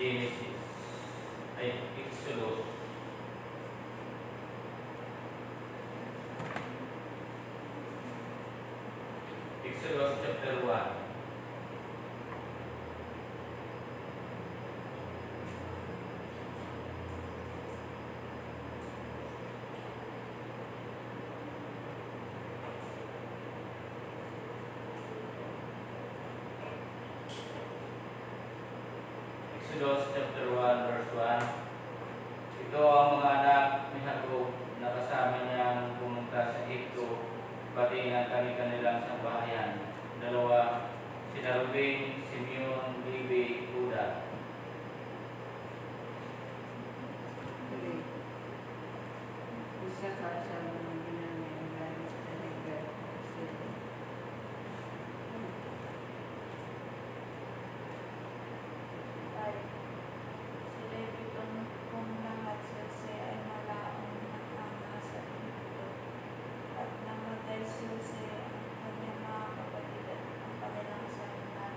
Genesis, ay Exodus. Exodus chapter 1. Exodus chapter 1 verse 1. Ito ang mga anak ni Jacob na kasama niyang pumunta sa Egypto, pati ang kanilang sambahayan. Dalawa, sina Ruben, Simeon, Levi, Juda. Isa ka sa mga ginamit galing sa Negev. Si Levi kung lahat siya ay malaong nakama sa Egypto, at namatay siya ang kanyang mga kapatid at ang kanilang salitan.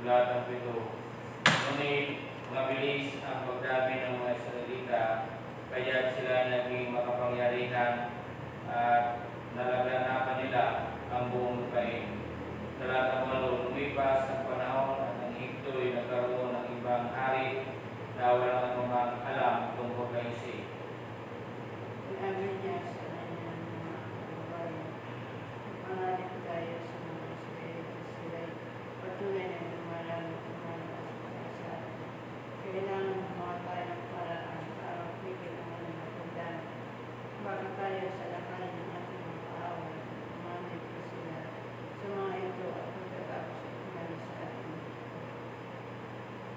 Lahat ng pito. Ngunit mabilis ang pagdami ng mga Israelita, kaya sila naging makapangyarihan at nalaganapan nila ang buong lupain. Talatang 8, lumipas ang panahon at ang Egypto ay nagkaroon ng ibang hari na walang anumang alam tungkol kay Isay. Sinabi niya sa kanyang mga kababayan, pangalit tayo sa mga Israelita, sila'y patuloy na lumalalo sa atin. Kailangan gumawa tayo ng paraan para pigil ang kanilang pagdami. Baka tayo sa lakarin ng ating mga kaaway, umanit ko sila sa mga ito at pagkatapos ay umalis sa atin.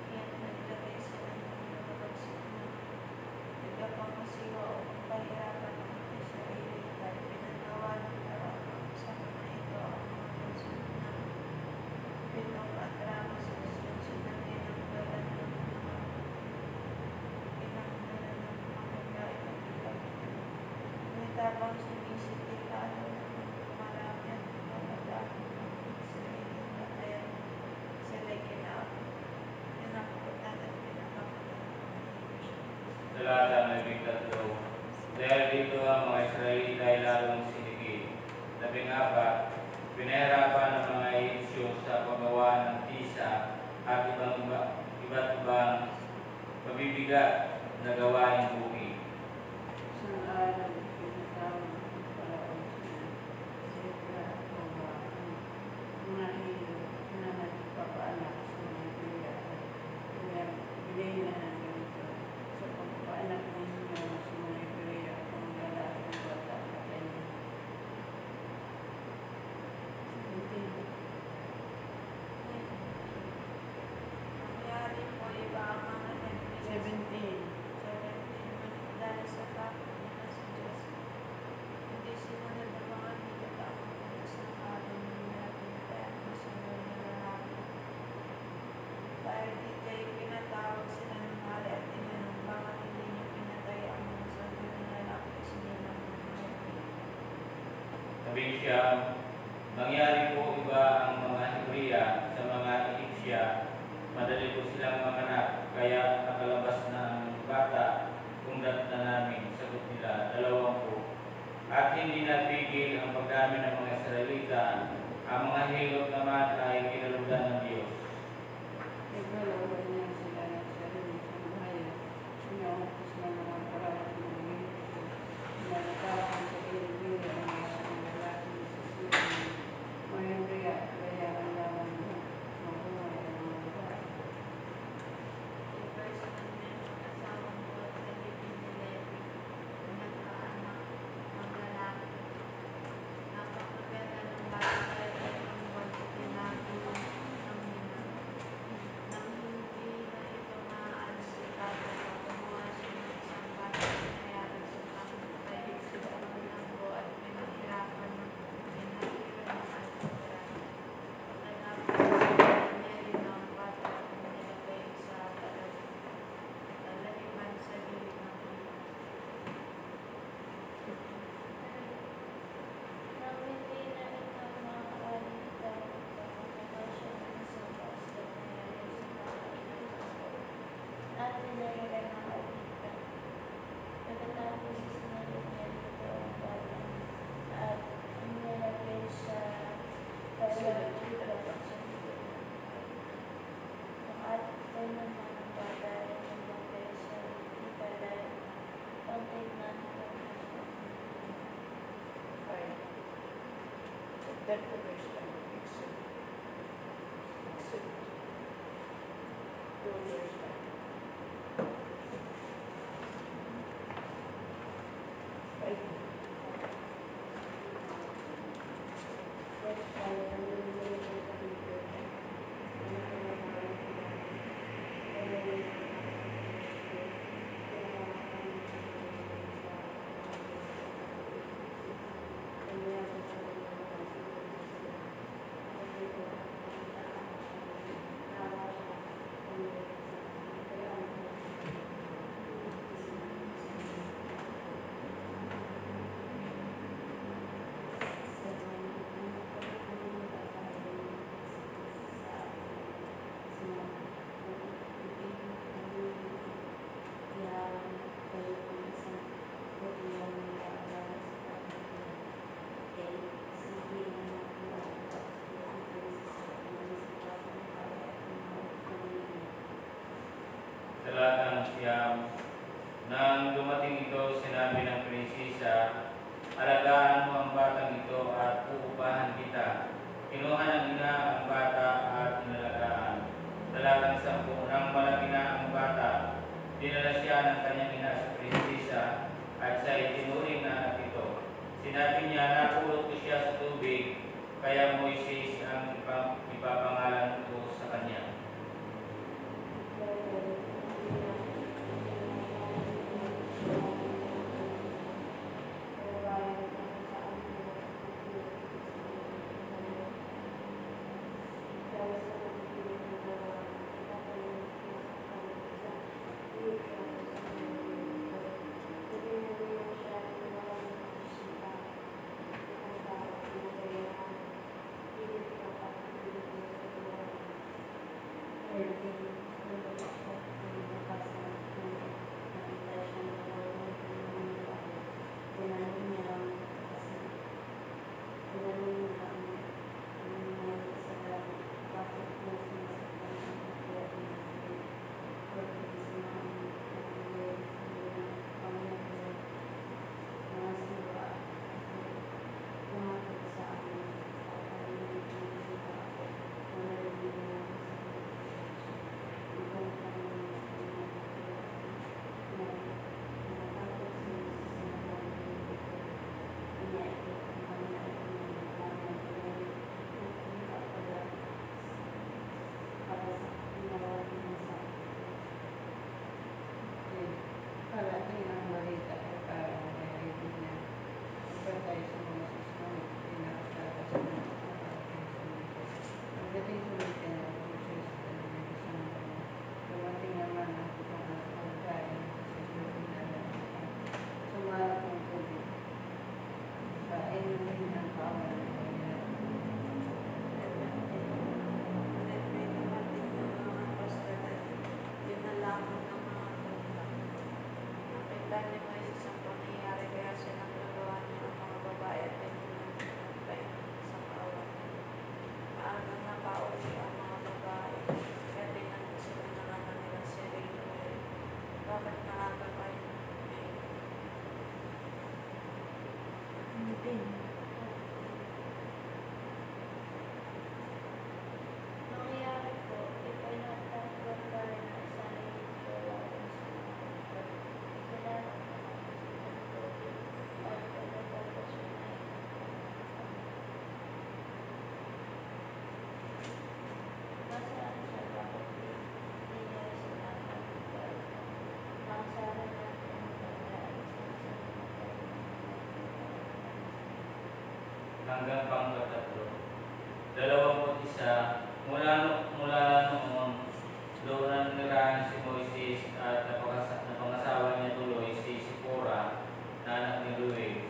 Kaya't naglagay sila ng nilalagsik na nagapangasiwa o pahirapan ng Israelita at pinagawa ng paraan sa mga ito ang mga konsunod na pitong at ramos sa sunod din ang dalan ng mga pinanggalan ng mga pagkain at ipagkitan. Ngunit habang sumisipit lalo ng marami at pagkakadaan ng mga Israelita ay sila'y kinakutan at pinakakutan ng mga Egyptian. Talatang 13. Dahil dito ang mga Israelita ay lalong sinigid. 14. Pinahirapan ng mga Egyptyo sa paggawa ng tisa at iba't ibang mabibigat na gawaing bukid. Isang araw, pinatawag ng Paraon sila, Sipra at Oba, ang mga hilo na nagpapaanak sa mga Hebrea at bilhin na ng ganito. Sa pagpapaanak ninyo sa mga Hebrea kung lalaking bata at ayun. 17. Nangyari po iba ang mga Hebrew 17 dahil sa takot nila sa Diyos. Hindi sinunod ang mga nilatapos ng isang araw na nila pinatayang masunod na lalaki. Dahil dito ay pinatawag sila ng hari at tinanong bakit hindi niyo pinatay ang mga sunod na lalaki sinilang ng mga Sabi siya, nangyari po iba ang mga Hebrea sa mga Egyptya. Madali po silang manganak, kaya nakalabas na ang bata, kundat na namin, sagot nila, 20. At hindi napigil ang pagdami ng mga Israelita, ang mga hilot naman ay kinaludan ng Diyos. Naglalaban niya sila ng sarili sa bahayan. Sinaumpos ng mga Paraon ng Egypto. Pinatawag sa Pilipino ang mga lalaki sa Syria. Mga Hebrea, kaya ang laban na mabuhay ang mga babae. Verse 1 na mag-asawang buhat sa libin ni Levi, nagkaanak ng lalaki. Napakaganda ng bagay ay ang buwan sa pinaka Talatang 9. Nang dumating ito, sinabi ng prinsesa, alagaan mo ang batang ito at uupahan kita. Kinuha ng ina ang bata at inalagaan. Talatang 10. Nang malaki na ang bata, dinala siya ng kanyang ina sa prinsesa at siya itinuring na anak ito. Sinabi niya, napulot ko siya sa tubig, kaya Moises ang ipapangalan ko sa kanya. Nangyayari po, ipinatanggal ka rin ang isang ito walang sumunod. Salamat ng tubig at pinatapos mo na masaan siya bakit hindi niya sinabi ang sara natin Hanggang pang-13. 21. Mula noon, doon ang nirahan si Moises at napangasawa niya tuloy si Sipora na anak ni Reuel.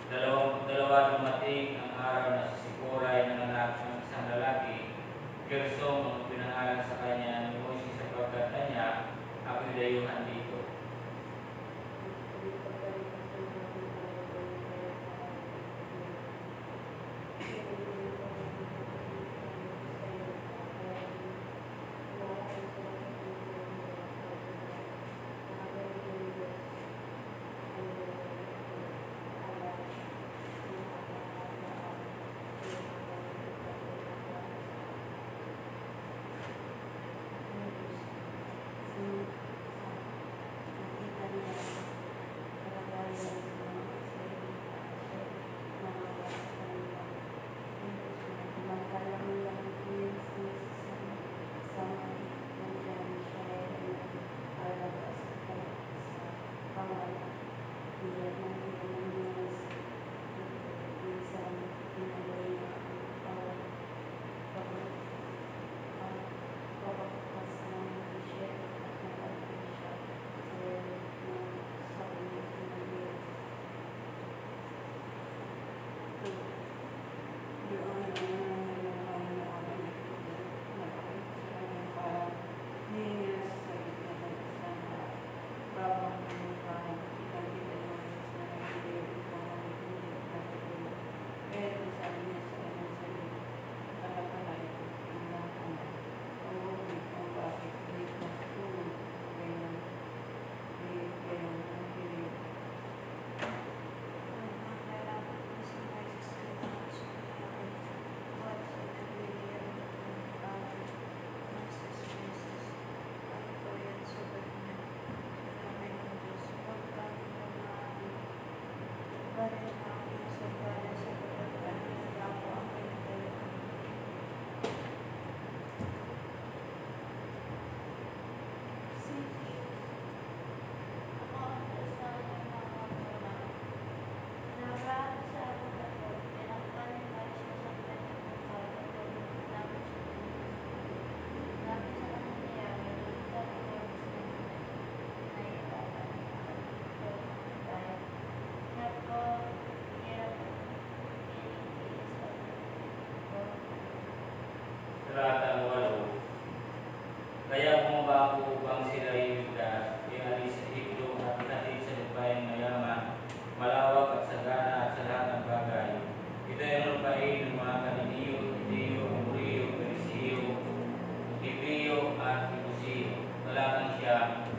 Dumating ang araw na si Sipora ay nanganak ng isang lalaki. Gersom ang pinangalan sa kanya ni Moises sapagkat kanya ako'y dayuhan dito. Talatang 8. Kaya bumaba ako upang sila iligtas, ialis sa Ehipto at ihatid sa lupayang mayaman, malawak at sagana at sa lahat ng bagay. Ito ay ang lupain ng mga Kananiyo, Hitiyo, Amoriyo, Perisiyo, Hibiyo at Ibusiyo. Talatang Siyam.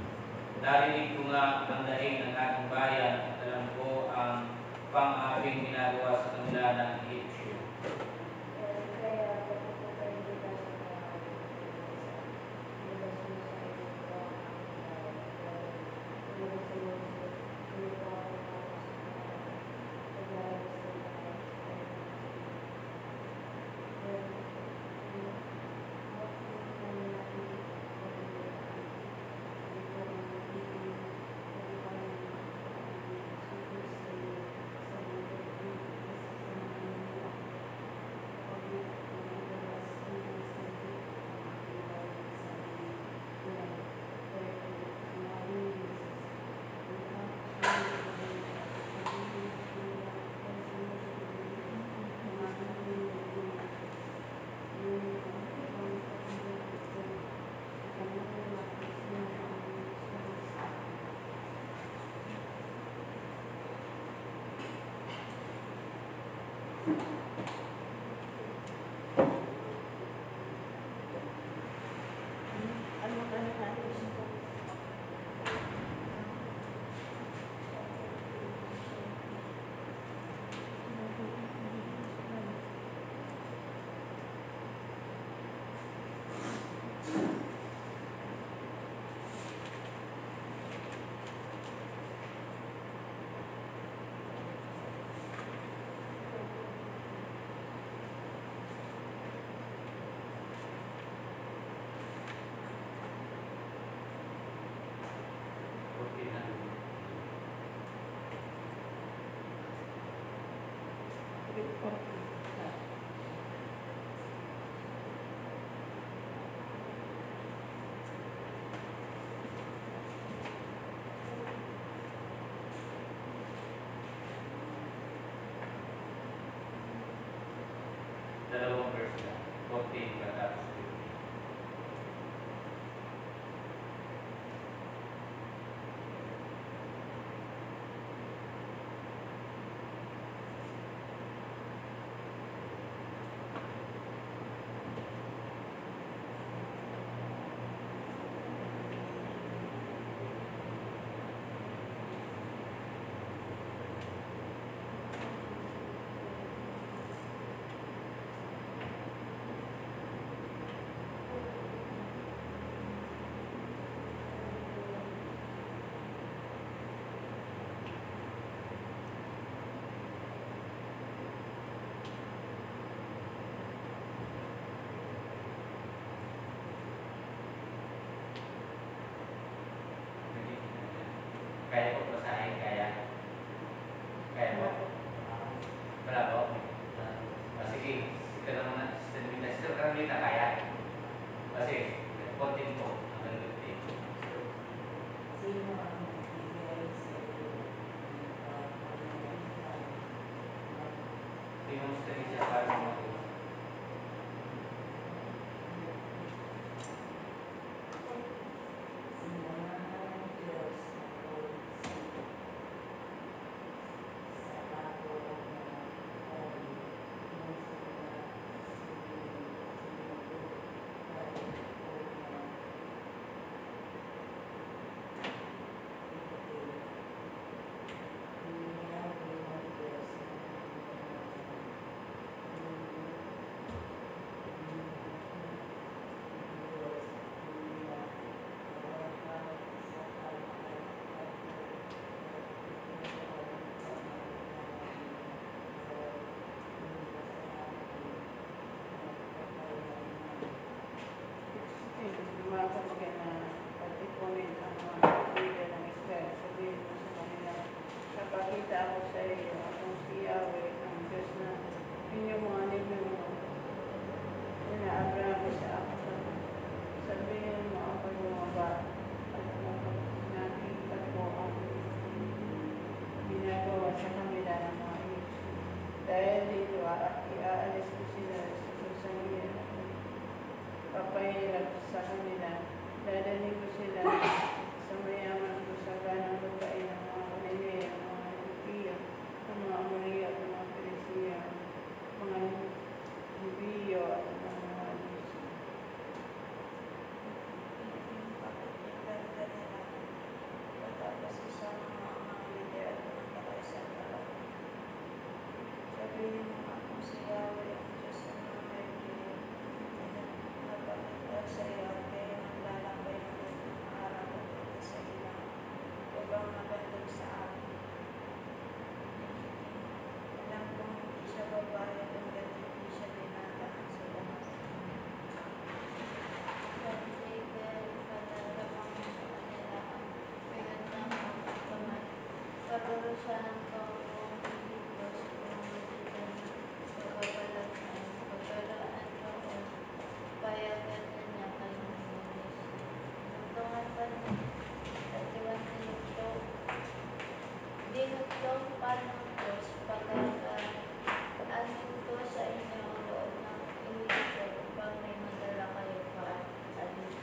Narinig ko nga ang daing ng aking bayan at alam ko ang pang-abing ginagawa sa kanila ng Ehipsyo. Ano ka na natin? Dalawang verse na. 14 katapos 15. Kaya ko basahin, kaya mo. Wala po. Sige, ika naman na. Still kang dito, kaya. Kasi, kontin po. Hanggang 15. Sino ang nagbibigay sa iyo? Demonstrate siya para sa mga tao. siya ng Panginoong Diyos pamamagitan ng pagkabalaan noon, payagan niya kayo ng Diyos. Nagtungan pa niya, tatiwan nito, dinutong pa ng Diyos pagkakaan ito sa inyo ang loob ng Ehipto upang may madala kayo pa sa dito.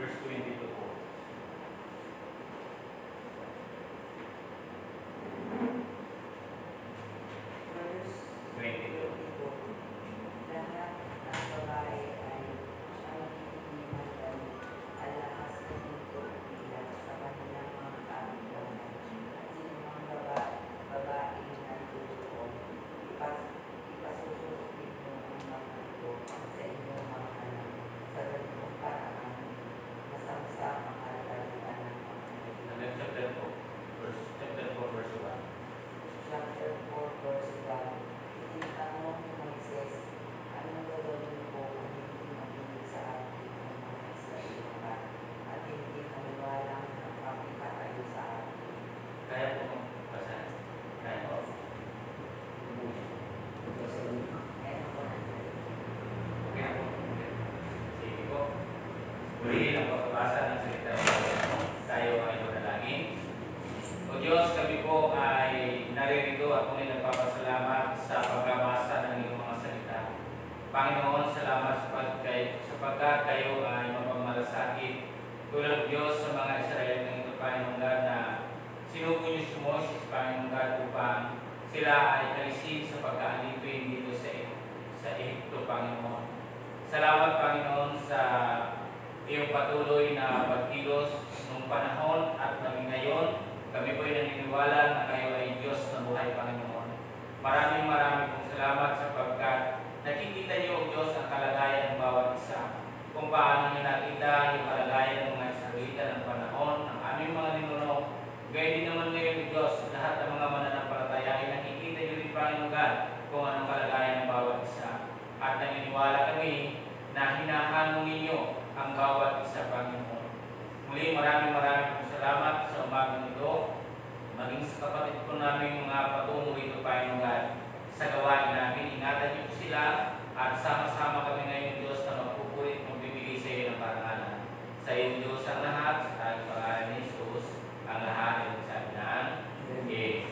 Verse 22 po. Verse 22. 22. Lahat ng babae ay siyang hinihinatan alahas ng ito nila sa kanilang mga kaamdaman. At sino mga babae na tutuon, ipasusunod mo ang mga ito sa inyong mga anak sa ganitong paraan masamsama kalagalitan ng mga ito. Hanggang chapter 4, verse 1. Chapter 4, verse 1. Itinanong ni Moises, anong gagawin ko kung hindi makinig sa akin ang mga Israelita at hindi maniwalang nakapagpatayo sa akin? Kaya po kung basahin. Kaya po. Kaya ako na. Okay na po. Okay. Sige po. Muli ang pagbabasa ng salita ng Panginoon. Tayo ay manalangin. O Diyos, kami po ay naririto at muli nagpapasalamat sa pagbabasa ng iyong mga salita. Panginoon, salamat sapagkat kayo ay mapagmalasakit tulad Diyos sa mga Israel ng ito, Panginoon God, na sinugo niyo si Moses, Panginoon God, upang sila ay alisin sa pagkaalipin dito sa Ehipto, Panginoon. Salamat, Panginoon, sa iyong patuloy na pagkilos noong panahon at naging ngayon. Kami po ay naniniwala na kayo ay Diyos na buhay, Panginoon. Maraming pong salamat sapagkat nakikita niyo, O Diyos, ang kalagayan ng bawat isa. Kung paano niyo nakita yung kalagayan ng mga Israelita ng panahon, ng aming mga ninuno. Gayun din naman ngayon, O Diyos, lahat ng mga mananampalataya ay nakikita niyo rin, Panginoon God, kung anong kalagayan ng bawat isa. At naniniwala kami na hinahanong ninyo ang bawat isa, Panginoon. Muli, maraming pong salamat sa umagang ito. Maging sa kapatid po namin mga patungo ito, Panginoon God, sa gawain namin. Ingatan niyo po sila at sama-sama kami ngayon, Diyos, na magpupulit, magbibigay sa iyo ng parangalan. Sa iyo, Diyos, ang lahat, sa ating pangalan ni Jesus, ang lahat ay nagsabi ng Amen.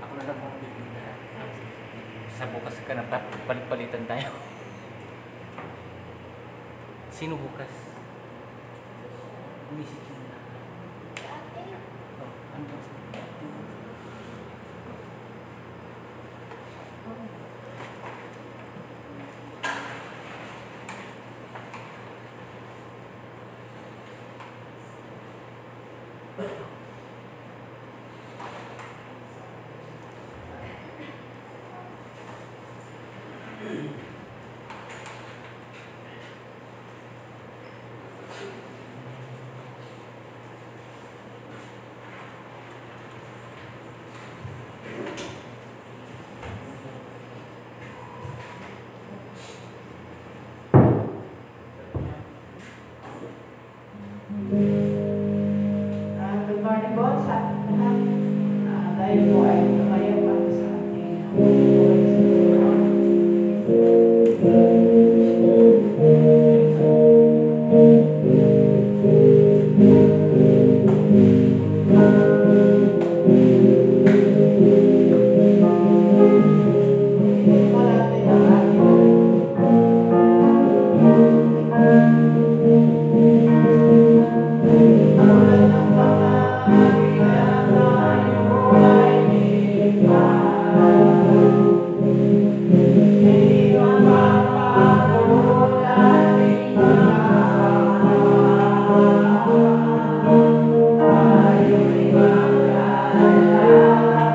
Ako na lang ang bibigyan. Sa bukas ka na palit-palitan tayo. Sino bukas? Umisip mo na. Oh, ano? Good morning po sa ating lahat. Tayo po ay tumayo para sa ating buhay sa Panginoon. Ito natin ang ating Thank you.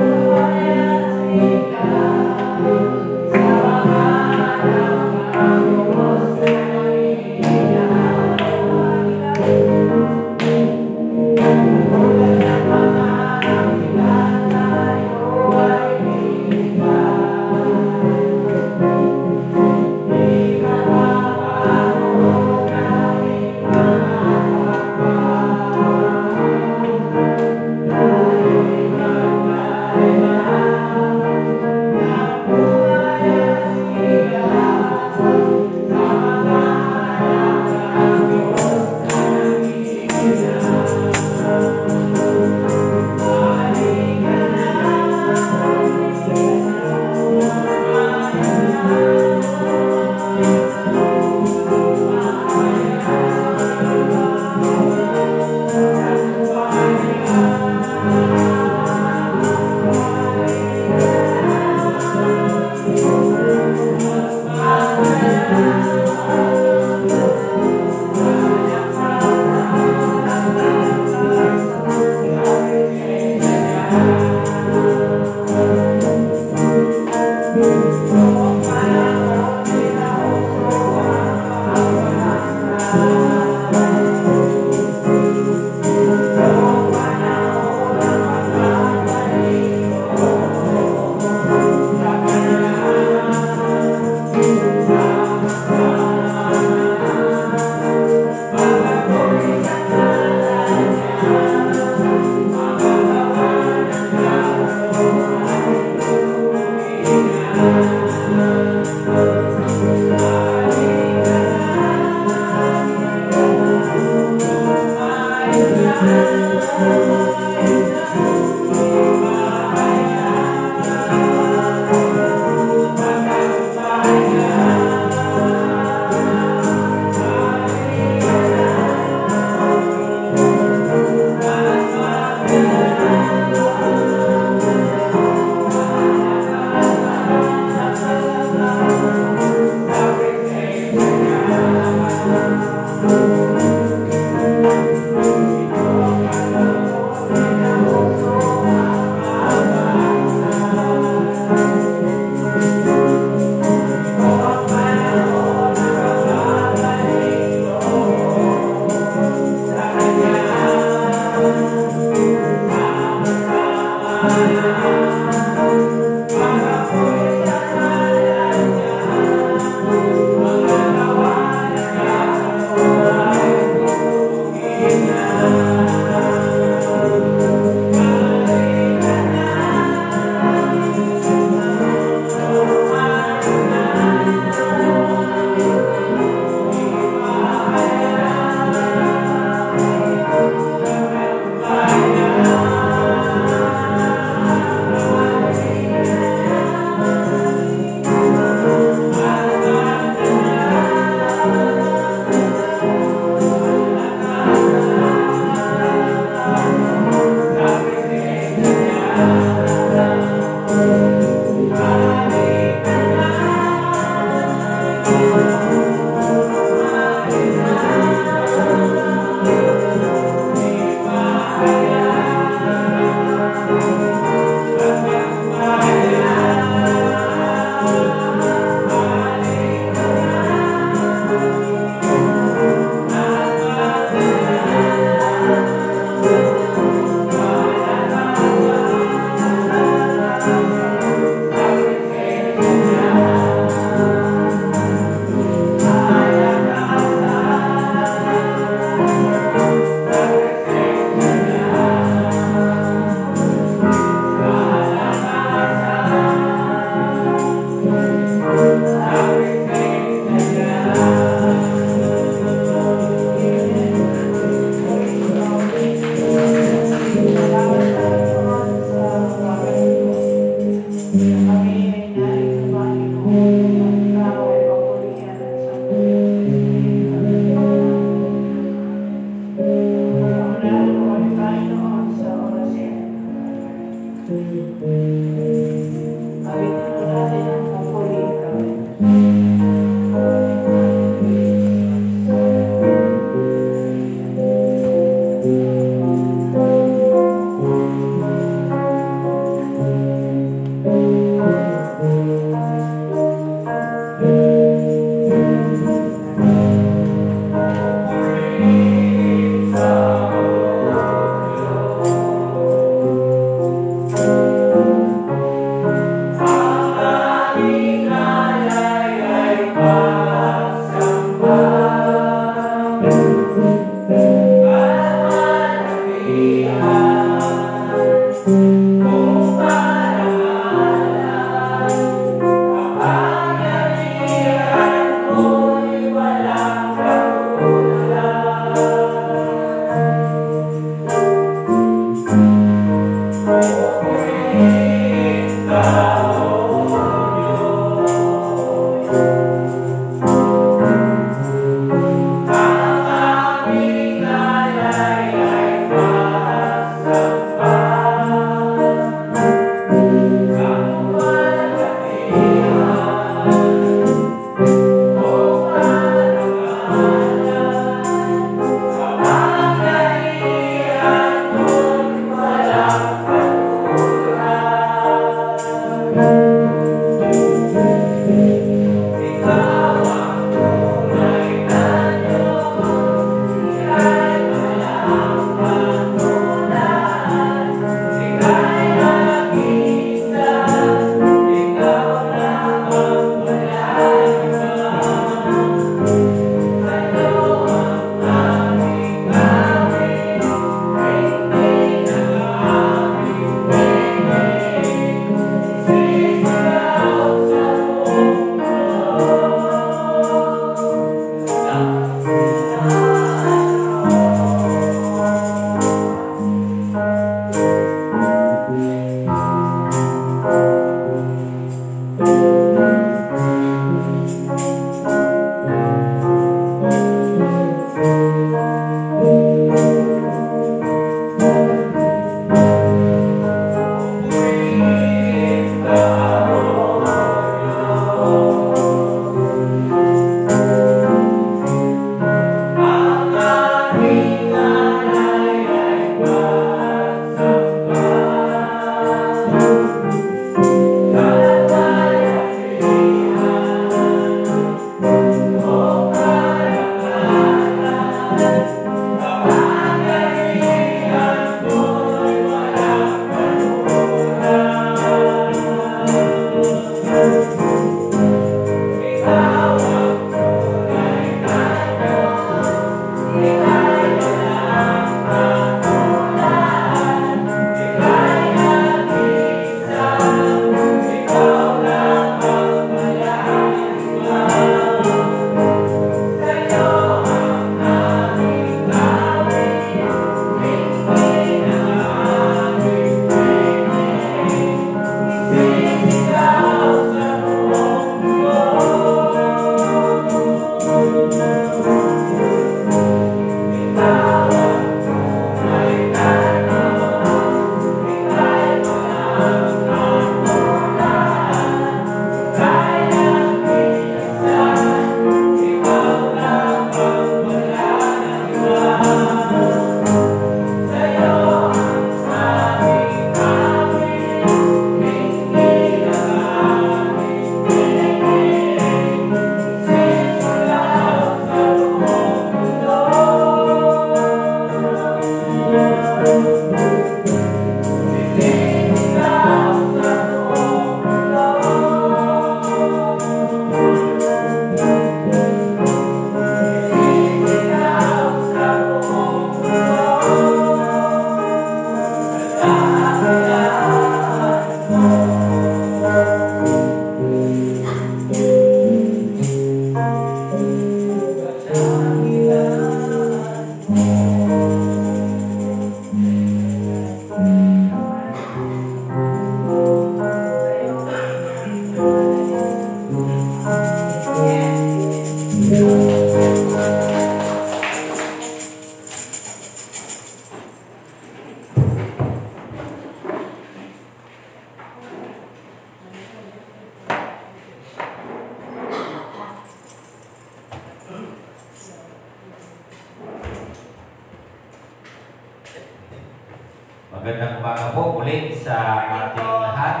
Magandang umaga po ulit sa ating lahat.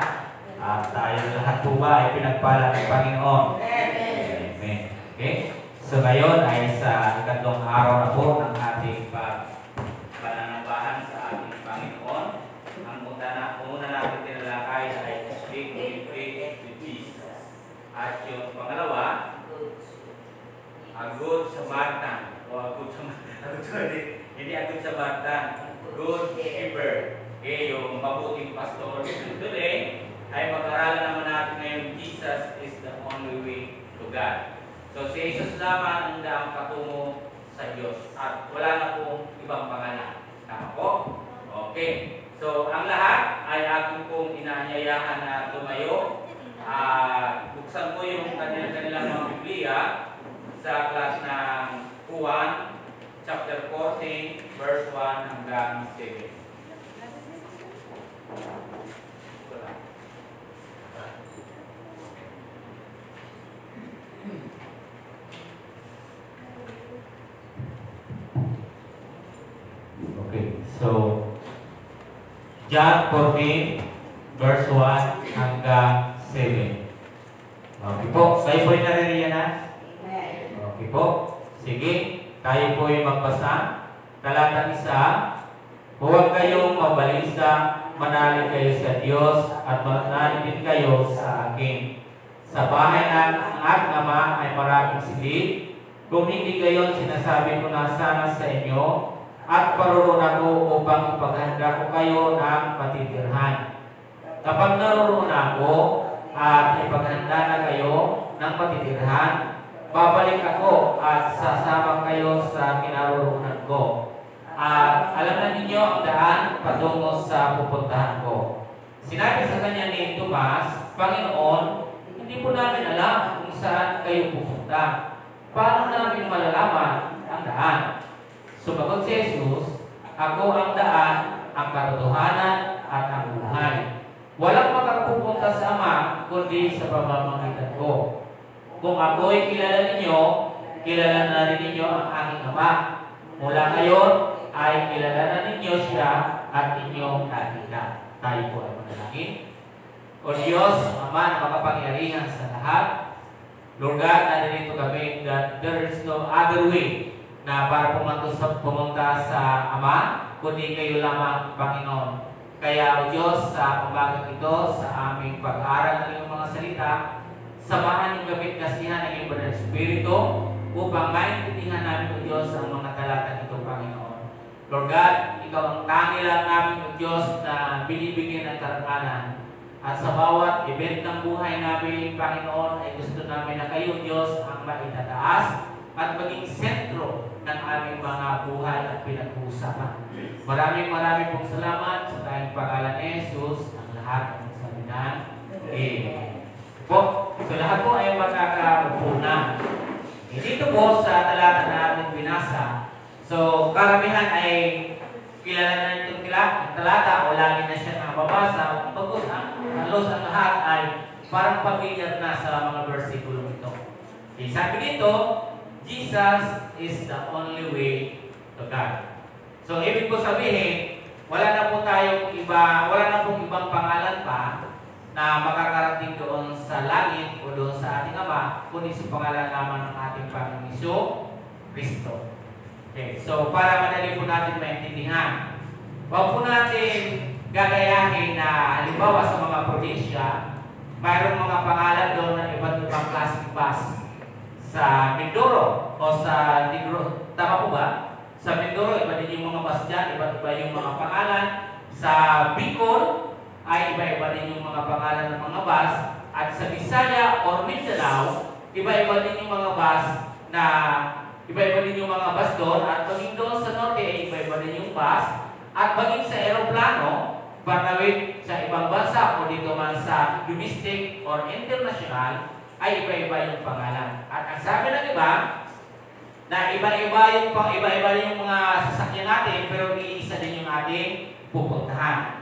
At tayo lahat po ba ay pinagpala ng Panginoon? Amen. Okay? So ngayon ay sa ikatlong araw na po ng ating pananampahan sa ating Panginoon. Ang una natin tinalakay ay Speak with Jesus. At yung pangalawa A Good Samaritan. O a good hindi a good Samaritan. Good Shepherd. Okay, yung mabuting pastor. Today, ay pag-aralan naman natin ngayon, Jesus is the only way to God. So, si Jesus lamang ang daang patungo sa Diyos. At wala na pong ibang pangalan. Tama po? Okay. So, ang lahat ay aking pong inaanyayahan na tumayo. Buksan po yung kanilang mga Biblia sa class ng Juan, chapter 14, verse 1 hanggang 7. Okay, so John 14, verse 1 hanggang 7. Okay po, kayo po yung naririyan na? Okay po, sige, tayo po yung magbasa. Talatang 1, huwag kayong mabalisa, manalig kayo sa Diyos at manalig din kayo sa akin. Sa bahay ng aking Ama ay maraming silid. Kung hindi kayo, sinasabi ko na sana sa inyo, at paroroon ako upang ipaghanda ko kayo ng matitirhan. Kapag naroon ako at ipaghanda na kayo ng matitirhan, babalik ako at sasama kayo sa kinaroroonan ko. At alam na ninyo ang daan patungo sa pupuntahan ko. Sinabi sa kanya ni Tomas, Panginoon, hindi po namin alam kung saan kayo pupunta. Paano namin malalaman ang daan? Sumagot si Jesus, ako ang daan, ang katotohanan at ang buhay. Walang makapupunta sa Ama kundi sa pamamagitan ko. Kung ako'y kilala ninyo, kilala na rin ninyo ang aking Ama. Mula ngayon ay kilala na ninyo siya at inyong nakita. Tayo po ay manalangin. O Diyos, Ama na makapangyarihan sa lahat, Lord God, naririto kami that there is no other way na para pumunta sa Ama, kundi kayo lamang, Panginoon. Kaya, O Diyos, sa umagang ito, sa aming pag-aaral ng iyong mga salita, samahan yung gamit kasihan ng iyong Banal Espiritu upang maintindihan namin, O Diyos, ang mga talata nito, Panginoon. Lord God, Ikaw ang tangi lang namin, O Diyos, na binibigyan ng karangalan. At sa bawat event ng buhay namin, Panginoon, ay gusto namin na kayo, Diyos, ang maitataas at maging sentro ng aming mga buhay at pinag-uusapan. Maraming pong salamat sa tayong pangalan ni Jesus, ang lahat ng sabihan. Amen. Po, so lahat po ay magkakaupo na. Dito po sa talata na ating binasa, so karamihan ay kilala na itong talata o lagi na siya nakababasa. Pagkos halos ang lahat ay parang pamilyar na sa mga versikulo ito. Sabi dito, Jesus is the only way to God. So, ibig ko sabihin, wala na pong ibang pangalan pa na makakarating doon sa langit o doon sa ating Ama, kundi sa pangalan naman ng ating Panginoon Kristo. Okay, so para madali po natin maintindihan, huwag po natin gagayahin na halimbawa sa mga probinsya, mayroong mga pangalan doon na iba't ibang klaseng bus. Sa Mindoro o sa Negros, tama po ba? Sa Mindoro, iba din yung mga bus dyan, iba't iba yung mga pangalan. Sa Bicol, ay iba-iba din yung mga pangalan ng mga bus. At sa Bisaya o Mindanao, iba-iba din yung mga bus na iba-iba din yung mga bus doon. At maging doon sa Norte, ay iba-iba din yung bus. At maging sa aeroplano, panawid sa ibang bansa o dito man sa domestic or international, ay iba-iba yung pangalan. At ang sabi ng iba, na iba-iba yung mga sasakyan natin, pero iisa din yung ating pupuntahan.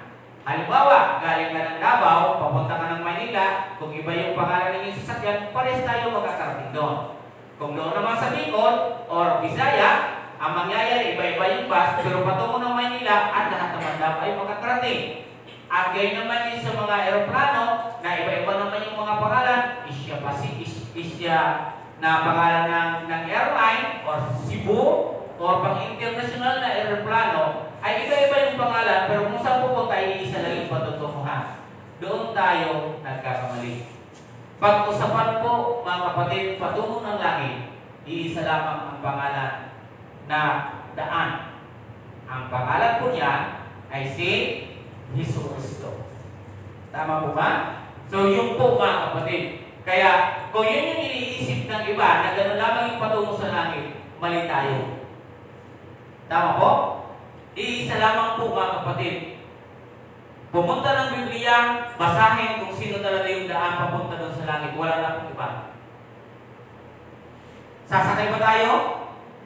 Halimbawa, galing ka ng Davao, papunta ka ng Manila, kung iba yung pangalan ng yung sasakyan, pares tayo magkakarating doon. Kung doon naman sa Bicol or Bisaya, ang mangyayari, iba-iba yung bus, pero patungo ng Manila at lahat naman dapat ay magkakarating. At gayon naman yun sa mga aeroplano, na iba-iba naman yung mga pangalan, Asia na pangalan ng airline or Cebu or pang-international na aeroplano, ay iba-iba yung pangalan, pero kung saan pupunta ay isa lang yung patutunguhan. Doon tayo nagkakamali. Pag-usapan po, mga kapatid, patungo ng langit, iisa lamang ang pangalan na daan. Ang pangalan po niya ay si Hesus Kristo. Tama po ba? So yun po mga kapatid. Kaya kung yun yung iniisip ng iba na gano'n lamang yung patungo sa langit, mali tayo. Tama po? Iisa lamang po mga kapatid. Pumunta ng Biblia, basahin kung sino talaga yung daan papunta doon sa langit. Wala na pong iba. Sasakay ba tayo?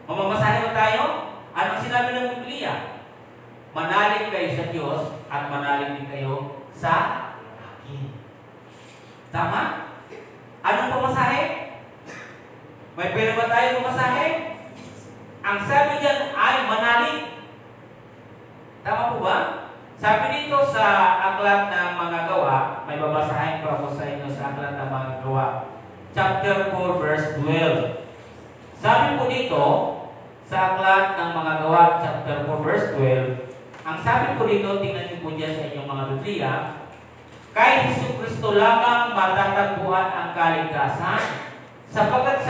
Mamamasahe ba tayo? Anong sinabi ng Biblia? Manalig kayo sa Diyos at manalig din kayo sa akin. Tama? Anong pamasahe? May pera ba tayo pamasahe? Ang sabi diyan ay manalig. Tama po ba? Sabi dito sa Aklat ng Mga Gawa, may babasahin pa ako sa inyo sa Aklat ng Mga Gawa, chapter 4, verse 12. Sabi po dito, sa Aklat ng Mga Gawa, chapter 4, verse 12, ang sabi po dito, tingnan niyo po dyan sa inyong mga Biblia, kay Jesucristo lamang matatagpuan ang kaligtasan, sapagkat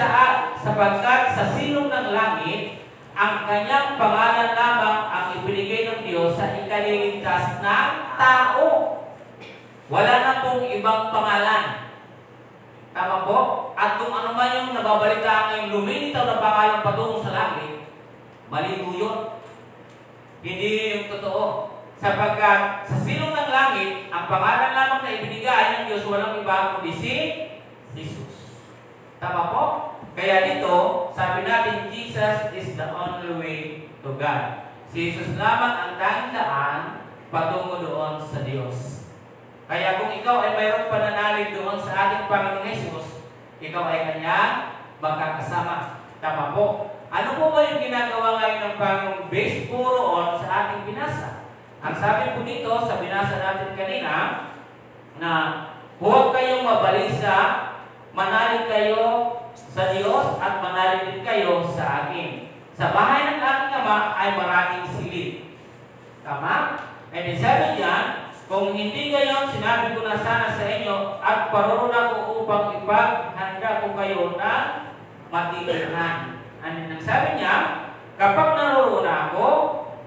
sa silong ng langit, ang kanyang pangalan lamang ang ibinigay ng Diyos sa ikaliligtas ng tao. Wala na pong ibang pangalan. Tama po? At kung ano man yung nababalita ngayong lumilitaw na pangalan patungo sa langit, mali po yun. Hindi yung totoo. Sapagkat sa silong ng langit, ang pangalan lamang na ibinigay ng Diyos walang iba kundi si Jesus. Tama po? Kaya dito, sabi natin, Jesus is the only way to God. Si Jesus lamang ang tanging daan patungo doon sa Diyos. Kaya kung ikaw ay mayroong pananalig doon sa ating Panginoong Jesus, ikaw ay kanyang makakasama. Tama po. Ano po ba yung ginagawa ngayon ng Panginoong based po roon sa ating binasa? Ang sabi po dito sa binasa natin kanina, na huwag kayong mabalisa, manalig kayo sa Diyos at manalig din kayo sa akin. Sa bahay ng aking Ama ay maraming silid. Tama? And then sabi niya, kung hindi gayon, sinabi ko na sana sa inyo at paroon ako upang ipaghanda ko kayo ng matitirahan. And then sabi niya, kapag naroon ako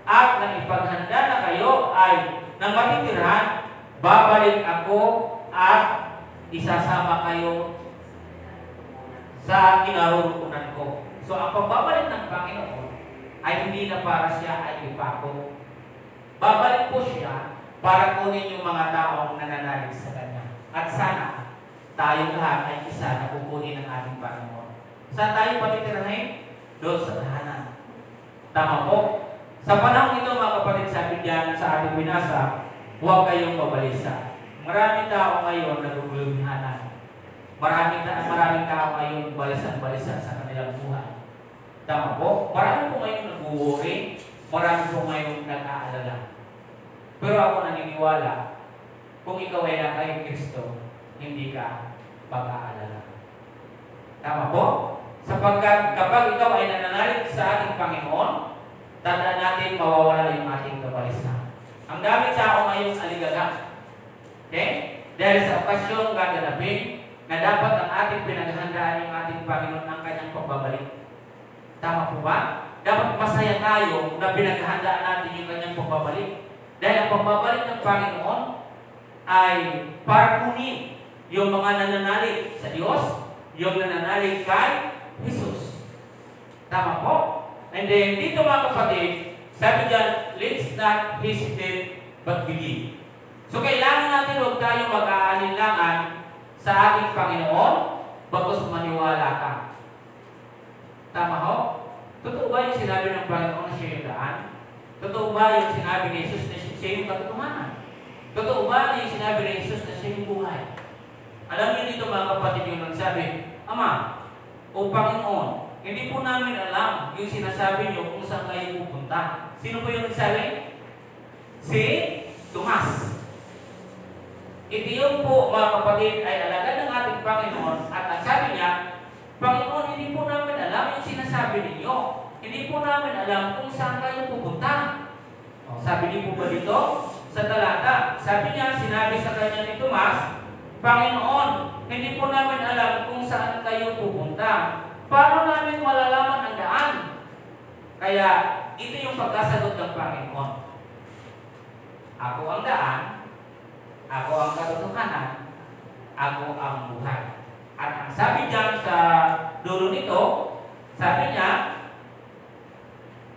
at naipaghanda na kayo ay ng matitirahan, babalik ako at isasama kayo sa kinaroroonan ko. So, ang pagbabalik ng Panginoon ay hindi na para siya ay ipako. Babalik po siya para kunin yung mga taong nananalig sa Kanya. At sana, tayo lahat ay isa na kukunin ng ating Panginoon. Saan tayo patitirahin? Doon sa tahanan. Tama po? Sa panahon ito, mga kapatid, sabi diyan sa ating binasa, huwag kayong mabalisa. Maraming tao ngayon nagugulumihanan. Maraming tao ngayon balisan-balisan sa kanilang buhay. Tama po? Marami po ngayon nag-worry, marami po ngayon nag-aalala. Pero ako naniniwala, kung ikaw ay na kay Kristo, hindi ka mag-aalala. Tama po? Sapagkat kapag ikaw ay nananalig sa ating Panginoon, tandaan natin mawawala yung ating kabalisan. Ang daming tao ngayon aligaga. Okay? Dahil sa okasyon gaganapin, na dapat ang ating pinaghandaan yung ating Panginoon ang kanyang pagbabalik. Tama po ba? Dapat masaya tayo na pinaghandaan natin yung kanyang pagbabalik. Dahil ang pagbabalik ng Panginoon ay para kunin yung mga nananalig sa Diyos, yung nananalig kay Jesus. Tama po? And then, dito mga kapatid, sabi dyan, let's not hesitate but believe. So, kailangan natin huwag tayong mag-aalinlangan sa ating Panginoon, bagos maniwala ka. Tama ho? Totoo ba yung sinabi ng Panginoon na siya yung daan? Totoo ba yung sinabi ni Jesus na siya yung katotohanan? Totoo ba yung sinabi ni Jesus na siya yung buhay? Alam niyo dito mga kapatid yung nagsabi, Ama, o Panginoon, hindi po namin alam yung sinasabi niyo kung saan kayo pupunta. Sino po yung nagsabi? Si Tomas. Ito yung po, mga kapatid, ay alagad ng ating Panginoon at ang sabi niya, Panginoon, hindi po namin alam yung sinasabi ninyo. Hindi po namin alam kung saan kayo pupunta. O, sabi niyo po ba dito? Sa talata, sabi niya, sinabi sa kanya ni Tomas, Panginoon, hindi po namin alam kung saan kayo pupunta. Paano namin Kaya, ito yung pagkasagot ng Panginoon. Ako ang daan, ako ang katotohanan, ako ang buhay. At ang sabi diyan sa dulo nito, sabi niya,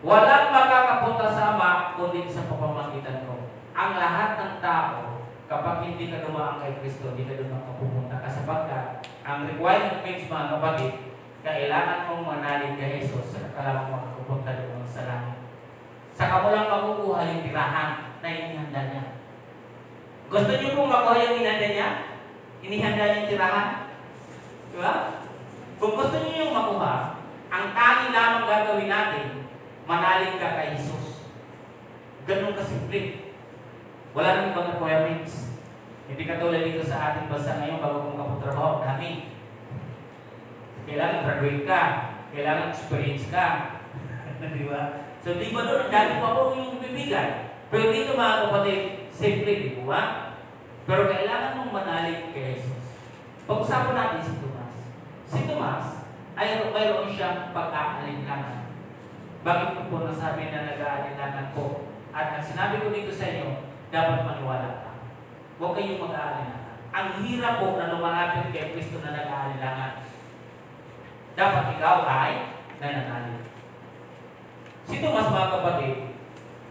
walang makakapunta sa Ama kundi sa pamamagitan ko. Ang lahat ng tao, kapag hindi ka dumaan kay Kristo, hindi ka doon makapupunta. Sapagkat ang requirements, mga kapatid, kailangan mong manalig kay Jesus sa kailangan mong makapupunta doon sa langit. Saka mo lang makukuha yung tirahan na inihanda niya. Gusto niyo pong makuha yung inihanda niya? Inihanda niya yung tirahan? Diba? Kung gusto niyo yung makuha, ang tanging lamang gagawin natin, manalig ka kay Jesus. Ganun kasimple. Wala nang ibang requirements. Hindi katulad dito sa ating bansa ngayon bago kung kaputrabaho, dami. Kailangan graduate ka, kailangan experience ka. Di ba? So di ba doon, dami pa po yung bibigay. Pero dito mga kapatid, simple, di ba? Pero kailangan mong manalig kay Jesus. Pag-usapan natin si Tomas. Si Tomas ay mayroon siyang pagkakalinlangan. Bakit ko po nasabi na nag-aalinlangan po? At ang sinabi ko dito sa inyo, dapat maniwala ka. Huwag kayong mag-aalinlangan. Ang hirap po na lumalapit kay Kristo na nag-aalinlangan. Dapat ikaw ay nananalig. Si Tomas, mga kapatid,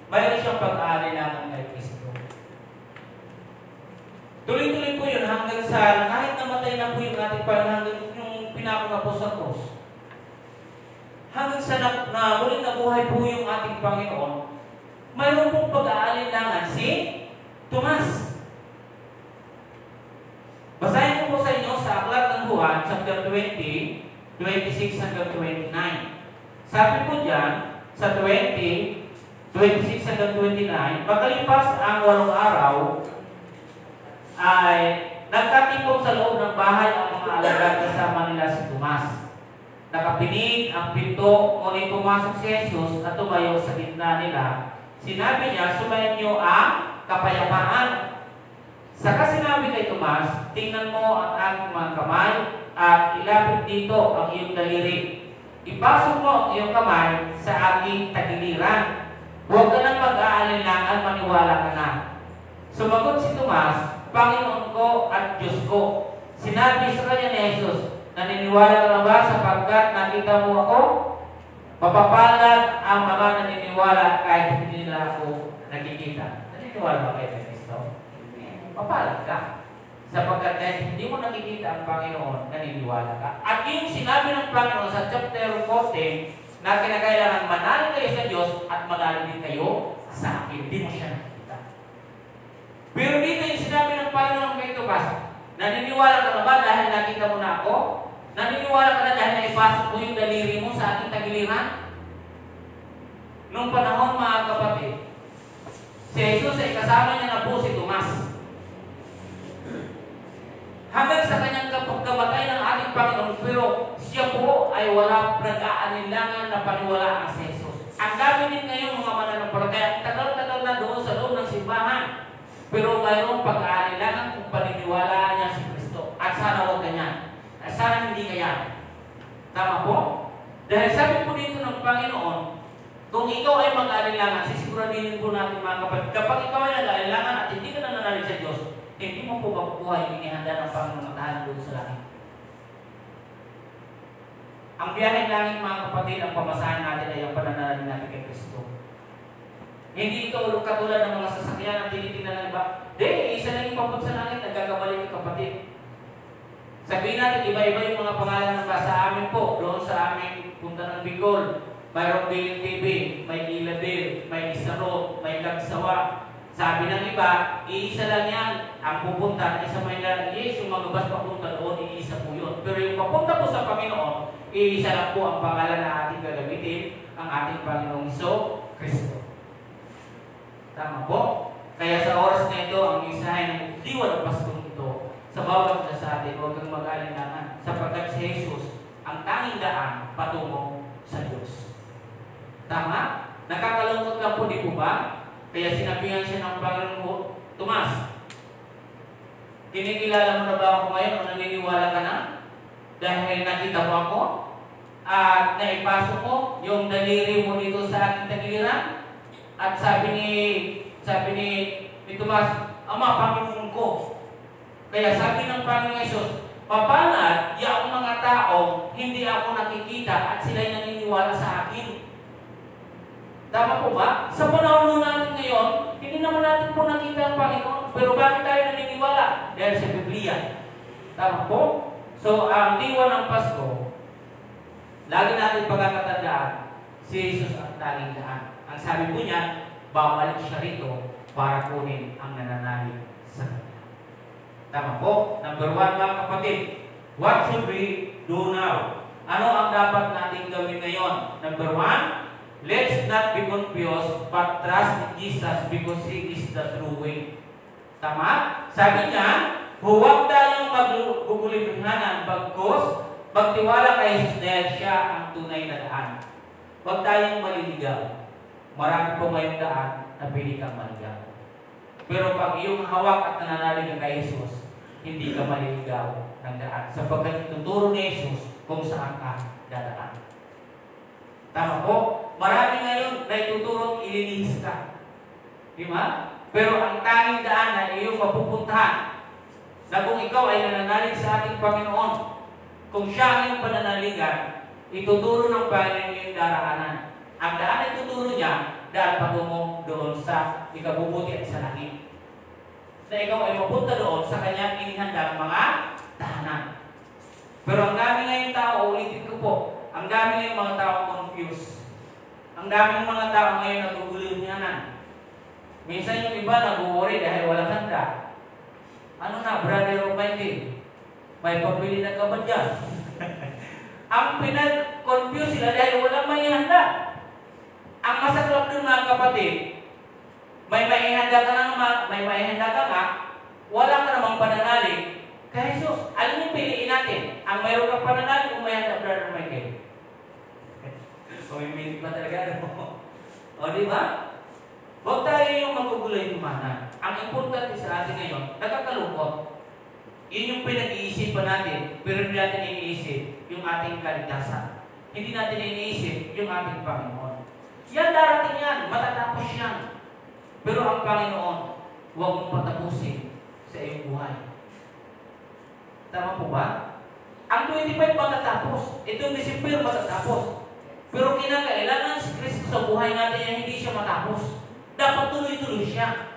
mayroon siyang pag-aalinlangan kay Kristo. Tuloy-tuloy po yun hanggang sa kahit namatay na po yung ating Panginoon, hanggang yung pinako na po sa cross. Hanggang sa muling nabuhay po yung ating Panginoon, mayroon pong pag-aalinlangan si Tomas. Basahin ko po sa inyo sa Aklat ng Juan, chapter 20, 26 hanggang 29. Sabi po dyan, sa 20, 26 hanggang 29, makalipas ang 8 araw, ay nagkatipon sa loob ng bahay ang mga alagad kasama nila si Tomas. Nakapinig ang pinto, ngunit pumasok si Jesus at tumayo sa gitna nila. Sinabi niya, sumainyo ang kapayapaan. Saka sinabi kay Tomas, tingnan mo ang aking mga kamay at ilapit dito ang iyong daliri. Ipasok mo ang iyong kamay sa aking tagiliran. Huwag ka nang mag-aalinlangan, maniwala ka na. Sumagot si Tomas, Panginoon ko at Diyos ko. Sinabi sa kanya ni Jesus, naniniwala ka na ba sapagkat nakita mo ako? Mapapalad ang mga naniniwala kahit hindi nila ako nakikita. Naniniwala ba kayo kay Kristo? Mapalad ka. Sapagkat kahit hindi mo nakikita ang Panginoon, naniniwala ka. At yung sinabi ng Panginoon sa chapter 14, na kinakailangan manalig kayo sa Diyos at manalig din kayo sa akin. Hindi mo siya nakikita. Pero dito yung sinabi ng Panginoon kay Tomas, naniniwala ka na ba dahil nakita mo na ako? Naniniwala ka na dahil naipasok mo yung daliri mo sa ating tagiliran? Noong panahon, mga kapatid, si Jesus ay kasama niya na po si Tomas. Hanggang sa kanyang pagkamatay ng ating Panginoon, pero siya po ay wala nag-aalinlangan na paniwalaan si Jesus. Ang dami din ngayon mga mananampalataya, tagal-tagal na doon sa loob ng simbahan. Pero mayroong pag-aalinlangan kung paniniwalaan niya si Kristo. At sana huwag kanya. At sana hindi kaya. Tama po? Dahil sabi po dito ng Panginoon, kung ikaw ay mag-aalinlangan, sisiguraduhin po natin mga kapatid, kapag ikaw ay nag-aalinlangan at hindi ka nananalig sa Diyos, hindi mo po makukuha yung inihanda ng Panginoon na tahanan doon sa langit. Ang biyahe langit, mga kapatid, ang pamasahan natin ay ang pananalig natin kay Kristo. Hindi ito katulad ng mga sasakyan na tinitingnan ng iba. Isa lang yung papunta sa langit, nagkakabalik yung kapatid. Sabihin natin, iba-iba yung mga pangalan ng sa amin po, doon sa aming punta ng Bicol. Mayroong BNTV, may Ilabil, may Isaro, may Lagsawa. Sabi ng iba, iisa lang yan. Ang pupunta, isa may yes, yung mga bus papunta doon, iisa po yun. Pero yung papunta po sa Panginoon, iisa lang po ang pangalan na ating gagamitin, ang ating Panginoong Kristo. Tama po? Kaya sa oras na ito, ang isahay ng diwa ng Paskong ito, sa bawat isa sa atin, huwag kang mag-aalinlangan, sapagkat si Jesus, ang tanging daan patungo sa Diyos. Tama? Nakakalungkot lang po, di po ba? Kaya sinabihan siya ng Panginoon, Tomas, kinikilala mo na ba ako ngayon o naniniwala ka na? Dahil nakita mo ako? at naipasok mo yung daliri mo dito sa aking tagiliran. At sabi ni Tomas, Ama, Panginoon ko. Kaya sabi ng Panginoon Hesus, papanat yung mga tao hindi ako nakikita at sila'y naniniwala sa akin. Tama po ba? Sa panahon natin ngayon, hindi naman natin po nakita ang Panginoon. Pero bakit tayo naniniwala? Dahil sa Biblia. Tama po? So, ang diwa ng Pasko, lagi natin pagkakatandaan, si Jesus ang tanging daan. Ang sabi po niya, babalik siya rito para kunin ang nananalig sa Kanya. Tama po? Number 1, mga kapatid, what should we do now? Ano ang dapat natin gawin ngayon? Number 1, let's not be confused, but trust in Jesus because He is the true way. Tama? Sabi niya, huwag tayong magugulibhanan, bagkus magtiwala kay Jesus dahil siya ang tunay na daan. Huwag tayong maliligaw. Marami po ngayong daan na pili kang maligaw. Pero pag iyong hawak at nananalig ka kay Jesus, hindi ka maliligaw ng daan. Sapagkat ituturo ni Jesus kung saan ka dadaan. Tama po? Marami ngayon na ituturo ililihis ka. Di ba? Pero ang tanging daan na iyong mapupuntahan na kung ikaw ay nananalig sa ating Panginoon, kung siya ang iyong pananaligan, ituturo ng Panginoon yung daraanan. Ang daan ay tuturo niya dahil patungo doon sa ikabubuti at sa langit. Na ikaw ay mapunta doon sa kanyang inihandang mga tahanan. Pero ang dami ngayong tao, ulitin ko po, ang dami ngayong mga tao confused. Ang daming mga tao ngayon nagugulunyanan. Minsan yung iba nag-worry dahil walang handa. Ano na, brother of my day? May pabili na ka ba dyan? Ang pinag-confuse sila dahil walang may handa. Ang masaklap dun mga kapatid, may maihanda ka nga, wala ka namang pananalig kay Jesus. Alam yung piliin natin, ang mayroon kang pananalig o may handa, brother Michael? Pumimili pa talaga. O di ba? Huwag tayo yung magugulay kumanan. Ang importante sa atin ngayon, nakakalungkot. Yun yung pinag-iisipan natin, pero hindi natin iniisip yung ating kaligtasan. Hindi natin iniisip yung ating Panginoon. Yan darating yan, matatapos yan. Pero ang Panginoon, huwag mong patapusin sa iyong buhay. Tama po ba? Ang 25 matatapos, itong December matatapos. Pero kinakailangan si Kristo sa buhay natin yan, hindi siya matapos. Dapat tuloy-tuloy siya.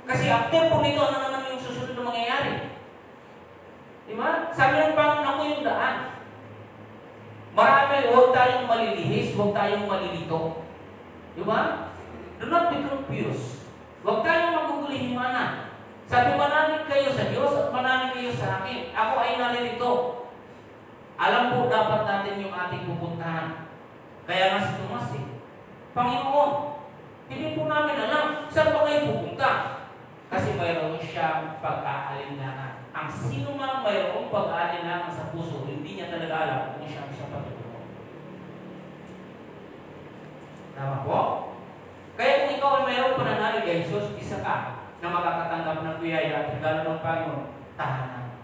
Kasi after po nito, ano naman yung susunod na mangyayari? Diba? Sabi ng Panginoon, ako yung daan. Marami, huwag tayong malilihis, huwag tayong malilito. Diba? Do not be confused. Huwag tayong magugulihimanan. Sabi, manalig kayo sa Diyos at manalig kayo sa akin. Ako ay naririto. Alam po dapat natin yung ating pupuntahan. Kaya nga si Tomas Panginoon, hindi po namin alam saan ba kayo pupunta. Kasi mayroon siyang pag-aalinlangan. Ang sino man mayroong pag-aalinlangan sa puso, hindi niya talaga alam kung siyang siya patutungo. Tama po? Kaya kung ikaw ay mayroong pananalig kay Jesus, isa ka na makakatanggap ng biyaya at regalo ng Panginoon, tahanan.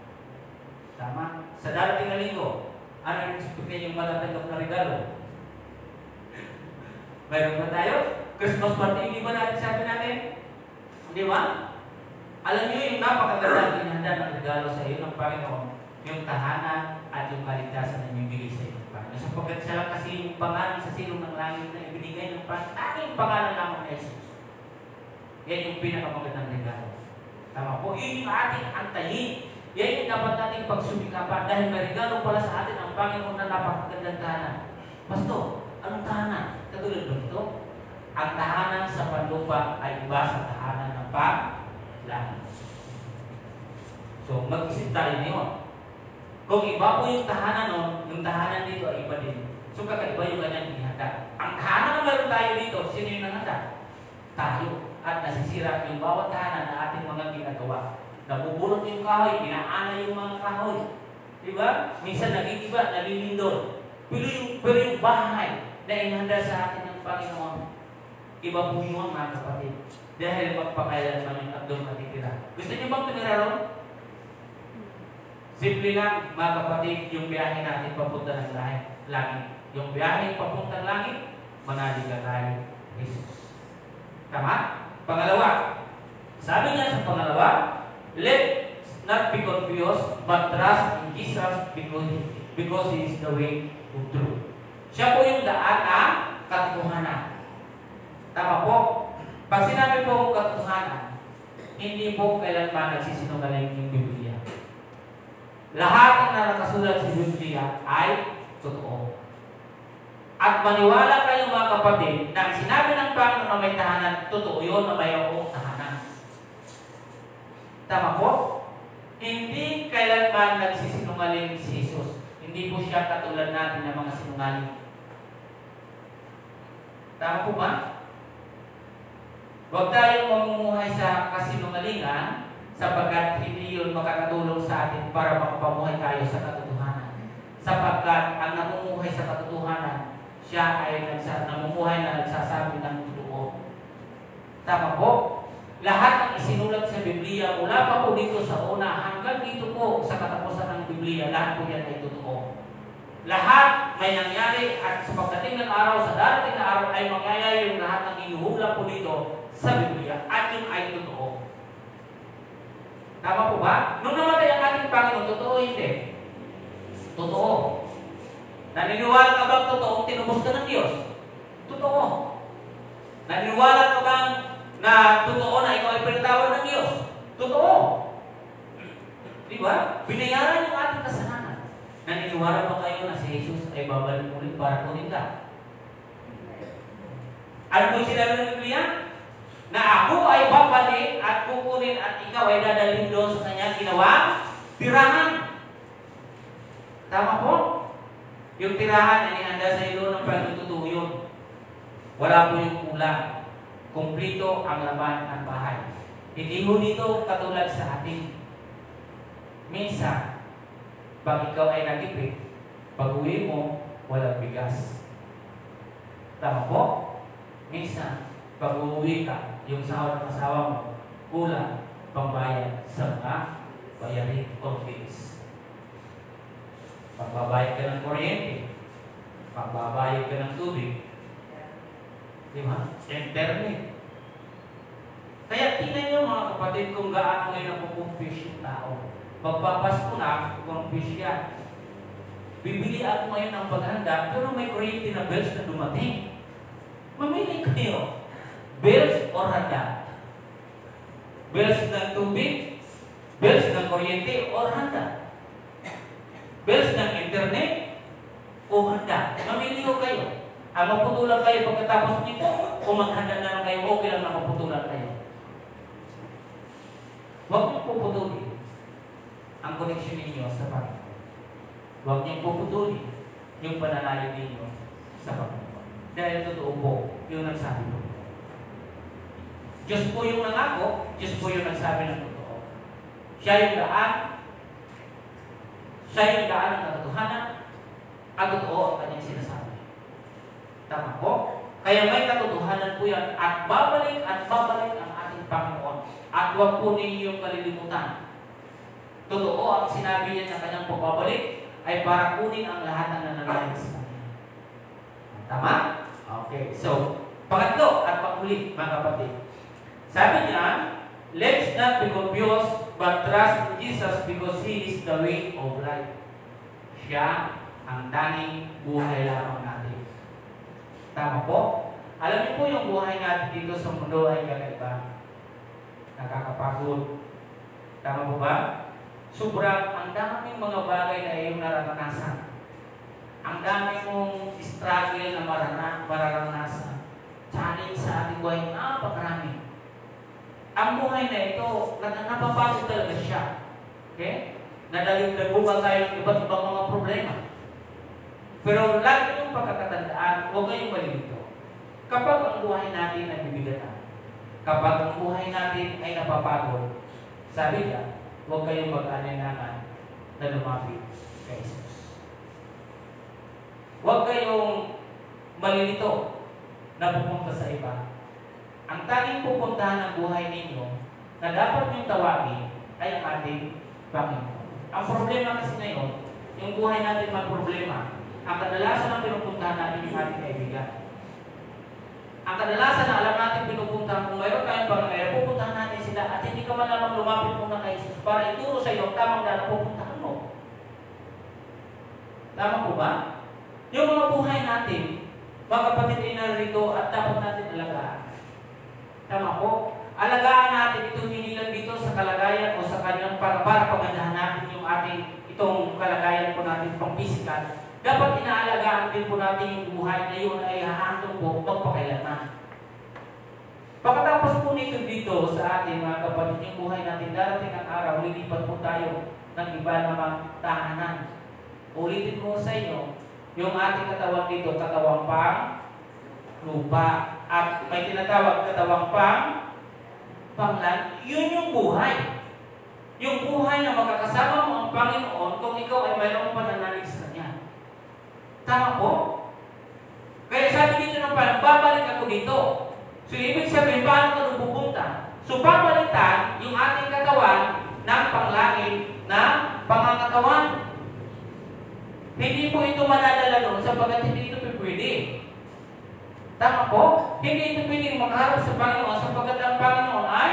Tama? Sa darating na linggo, ano yung expect yung matatanggap na regalo? Mayroon ba tayo? Christmas party, hindi ba natin sabi natin? Hindi ba? Alam niyo yung napakagandang inihanda ng regalo sa iyo ng Panginoon, yung tahanan at yung kaligtasan na ibigay sa iyo ng Panginoon. Sapagkat siya lang kasi yung pangalan sa silong ng langit na ibinigay ng ating pangalan lamang na Jesus. Yan yung pinakamagandang regalo. Tama po, yun yung ating antayin. Yan yung dapat nating pagsumikapan dahil may regalo pala sa atin ang Panginoon na napakagandang tahanan. Pastor, anong tahanan? Katulad ba ito? Ang tahanan sa panlupa ay iba sa tahanan ng langit. So, mag-isip tayo ngayon. Kung iba po yung tahanan nun, yung tahanan dito ay iba din. So, kakaiba yung kanyang ihanda. Ang tahanan na meron tayo dito, sino yung nanganda? Tayo. At nasisira yung bawat tahanan na ating mga ginagawa. Nabubulot yung kahoy, inaana yung mga kahoy. Diba? Minsan nagigiba, nalilindol. Pero yung bahay na inihanda sa atin ng Panginoon, iba po yun mga kapatid. Dahil magpakailanman yung abdong matitira. Gusto niyo bang tumira ron? Simple lang, mga kapatid, yung biyahe natin papunta ng langit. yung biyahe papuntang langit, manalig ka kay Jesus. Tama? Pangalawa, sabi niya sa pangalawa, let's not be confused, but trust in Jesus because He is the way of truth. Siya po yung daan ng katotohanan. Tama po? Pag sinabi po katotohanan, hindi po kailanman nagsisinungaling yung Biblia. Lahat ng nakasulat sa Biblia ay totoo. At maniwala kayo mga kapatid na ang sinabi ng Panginoon na may tahanan, totoo yun na mayroong tahanan. Tama po? Hindi kailanman nagsisinungaling si Jesus. Hindi po siya katulad natin ng mga sinungaling. Tama po ba? Huwag tayong mamumuhay sa kasinungalingan sapagkat hindi yun makakatulong sa atin para makapamuhay tayo sa katotohanan. Sapagkat ang namumuhay sa katotohanan, siya ay namumuhay na nagsasabi ng totoo. Tama po? Lahat ng isinulat sa Biblia, mula pa po dito sa una hanggang dito po sa katapusan ng Biblia, lahat po yan ay totoo. Lahat may nangyari at sa pagdating ng araw, sa darating na araw ay mangyayari yung lahat ng inuhula po dito sa Biblia at yun ay totoo. Tama po ba? Nung namatay ang ating Panginoon, totoo hindi? Totoo. Naniniwala ka bang totoong tinubos ka ng Diyos? Totoo. Naniniwala ka bang na totoo na ikaw ay pinatawad ng Diyos? Totoo. Di ba? Binayaran yung ating kasalanan. Naniniwala ba kayo na si Jesus ay babalik ulit para kunin ka? Ano po yung sinabi ng Biblia? Na ako ay babalik at kukunin at ikaw ay dadalhin doon sa kanyang ginawang tirahan. Tama po? Yung tirahan na inihanda sa ilo ng pagtututo yun. Wala po yung kulang. Kumplito ang laman ng bahay. Hindi mo dito katulad sa atin. Minsan, pag ikaw ay nagipit, pag uwi mo, walang bigas. Tama po? Minsan, pag uuwi ka, yung sahod ng asawa mo, kulang pambayad sa mga bayarin o bills. Pagbabayad ka ng kuryente, pagbabayad ka ng tubig, di ba? Internet. Kaya tingnan nyo mga kapatid kung gaano ngayon napupumpis yung tao. Pagpapasko na, pumpis yan. Bibili ako ngayon ng paghanda, pero may kuryente na bills na dumating. Mamili kayo. Bills o handa? Bills ng tubig, bills ng kuryente o handa? Bills ng internet o handa? Mamili ko kayo. Maputulan kayo pagkatapos nito o maghanda na lang kayo, okay lang na maputulan kayo. Huwag niyong puputulin ang connection ninyo sa Panginoon. Huwag niyong puputulin yung pananalig ninyo sa Panginoon. Dahil totoo po yung nagsabi po. Diyos po yung nangako, Diyos po yung nagsabi ng totoo. Siya yung daan ng katotohanan, at totoo ang kanyang sinasabi. Tama po? Kaya may katotohanan po yan at babalik ang ating Panginoon. At huwag po ninyong kalilimutan. Totoo ang sinabi niya na kanyang pagbabalik ay para kunin ang lahat ng nananalig sa kanya. Tama? Okay. So, pangatlo at panghuli, mga kapatid. Sabi niya, let's not be confused, but trust in Jesus because He is the way of life. Siya ang tanging buhay lamang natin. Tama po? Alam niyo po yung buhay natin dito sa mundo ay kakaiba. Nakakapagod. Tama po ba? Sobrang ang daming mga bagay na iyong nararanasan. Ang dami mong struggle na mararanasan. Challenge sa ating buhay, napakarami. Ang buhay na ito, napapagod talaga siya. Okay? Nagbuka tayo ng iba't ibang mga problema. Pero lagi yung pagkakatandaan, huwag kayong malilito. Kapag ang buhay natin ay bibigatan, kapag ang buhay natin ay napapagod, sabi niya, huwag kayong mag-alinlangan na lumapit kay Jesus. Huwag kayong malilito na pupunta sa iba. Ang tanging pupuntahan ng buhay ninyo na dapat niyong tawagin ay ang ating Panginoon. Ang problema kasi ngayon, yung buhay natin may problema. ang kadalasan ng pinupuntahan natin yung ating kaibigan. Ang kadalasan na alam natin pinupuntahan, kung mayroon tayong pangangailangan, pupuntahan natin sila at hindi ka man lamang lumapit muna kay Jesus para ituro sa iyo ang tamang daan na pupuntahan mo. Tama po ba? Yung mga buhay natin, mga kapatid ay narito at dapat natin alagaan. Tama po? Alagaan natin itong hinilang dito sa kalagayan o sa kanyang para pagandahan natin yung ating itong kalagayan po natin pang physical. Dapat inaalagaan din po natin yung buhay na yun ay hahantong po magpakailanman. Pagkatapos po nito dito sa ating mga kapatid, yung buhay natin, darating ang araw, lilipat po tayo ng iba namang tahanan. Ulitin ko sa inyo, yung ating katawan dito, katawang pang lupa. At may tinatawag katawang panglan, yun yung buhay. Yung buhay na makakasama mo ang Panginoon kung ikaw ay mayroong pananalig sa Kanya. Tama po? Kaya sabi dito ng parang, babalik ako dito. So, ibig sabihin, paano ka pupunta? So, babalitan yung ating katawan ng panglangit na pangangatawan. Hindi po ito madadala doon sapagkat hindi ito pwede. Tama po? Hindi ito pwedeng makaharap sa Panginoon sapagkat ang Panginoon ay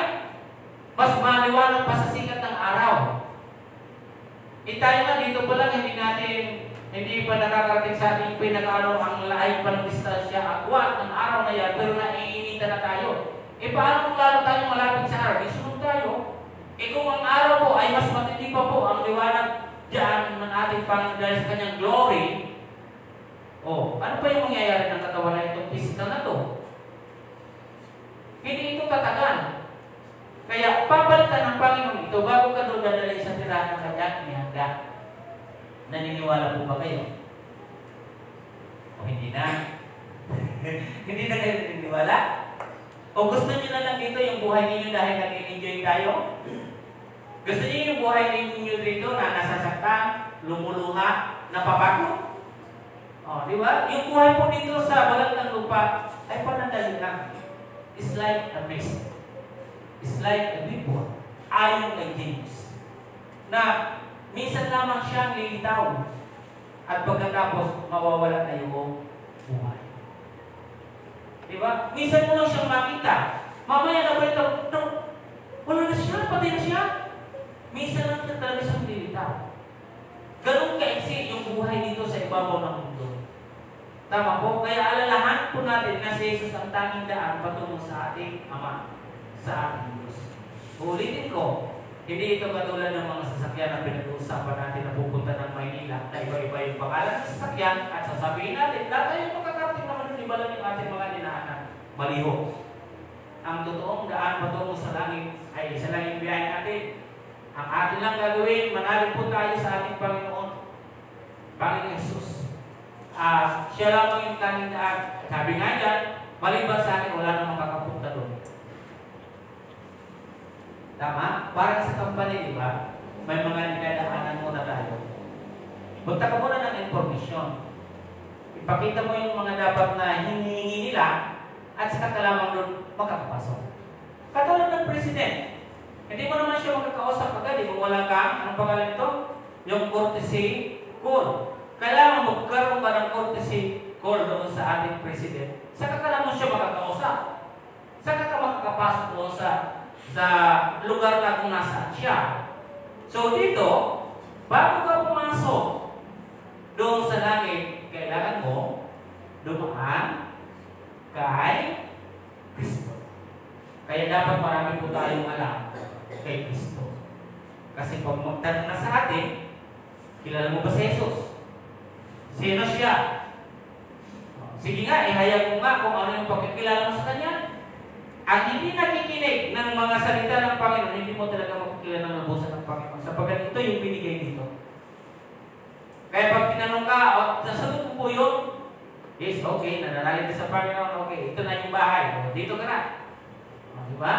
mas maliwanag pa sa sikat ng araw. Tayo nga dito pa lang, hindi pa nakakarating sa ating pinag-ano ang laay pa ng distansya, agwat ng araw na yan, pero naiinita na tayo. Paano kung lalo tayong malapit sa araw? Isunod tayo. Kung ang araw po ay mas matindi pa po ang liwanag dyan ng ating Panginoon dahil sa kanyang glory, ano pa yung mangyayari ng katawan na itong physical na to? Hindi ito tatagal. Kaya papalitan ng Panginoon ito bago ka doon dadalhin sa tirahan ng kanyang inihanda. Naniniwala po ba kayo? O hindi na? Hindi na kayo naniniwala? O gusto niyo na lang dito yung buhay ninyo dahil nag-enjoy tayo? Gusto niyo yung buhay ninyo dito na nasasaktan, lumuluha, napabago? O, di ba? Yung buhay po dito sa balat ng lupa ay panandali lang. It's like a mist. It's like a vapor. Ayon kay James. Na minsan lamang siyang lilitaw at pagkatapos mawawala na yung buhay. Diba? Minsan mo lang siyang makita. Mamaya na ba ito? No, wala na siya, patay na siya. Minsan lang siya talaga siyang lilitaw. Ganun kaiksi yung buhay dito sa ibabaw ng mundo. Tama po? Kaya alalahan po natin na si Jesus ang tanging daan patungo sa ating Ama, sa ating Diyos. Ulitin ko, hindi ito katulad ng mga sasakyan na pinag-uusapan natin na pupunta ng Maynila na iba-iba yung pangalan ng sasakyan at sasabihin natin, dati yung makakarating naman yung iba lang yung ating mga dinaanan. Maliho. Ang totoong daan patungo sa langit ay isa lang yung biyahe natin. Ang atin lang gagawin, manalig po tayo sa ating Panginoon. Panginoon Jesus. Siya lamang yung tanging daan. Sabi nga dyan, maliban sa akin, wala namang kakapunta doon. Tama? Parang sa company, di ba? May mga dinadaanan muna tayo. Punta ka muna ng informasyon. Ipakita mo yung mga dapat na hinihingi nila at saka ka lamang doon makakapasok. Katulad ng president. Hindi mo naman siya makakausap agad. Kung wala kang, anong pangalan ito? Yung courtesy call. Kailangan magkaroon ka ng courtesy call doon sa ating president. Saka ka naman siya makakausap. Saka ka makakapasok doon sa lugar na kung nasaan siya. So dito, bago ka pumasok doon sa langit, kailangan mo dumaan kay Kristo. Kaya dapat marami po tayong alam kay Kristo. Kasi pag magtanong na sa atin, kilala mo ba si Jesus? Sino siya? Sige nga, ihayag mo nga kung ano yung pagkikilala mo sa Kanya. Ang hindi nakikinig ng mga salita ng Panginoon, hindi mo talaga makikilala ng lubusan ng Panginoon. Sapagkat ito yung binigay dito. Kaya pag tinanong ka, nasagot mo po yun? Yes, okay, nananalig ka sa Panginoon, okay, ito na yung bahay. Dito ka na. Diba?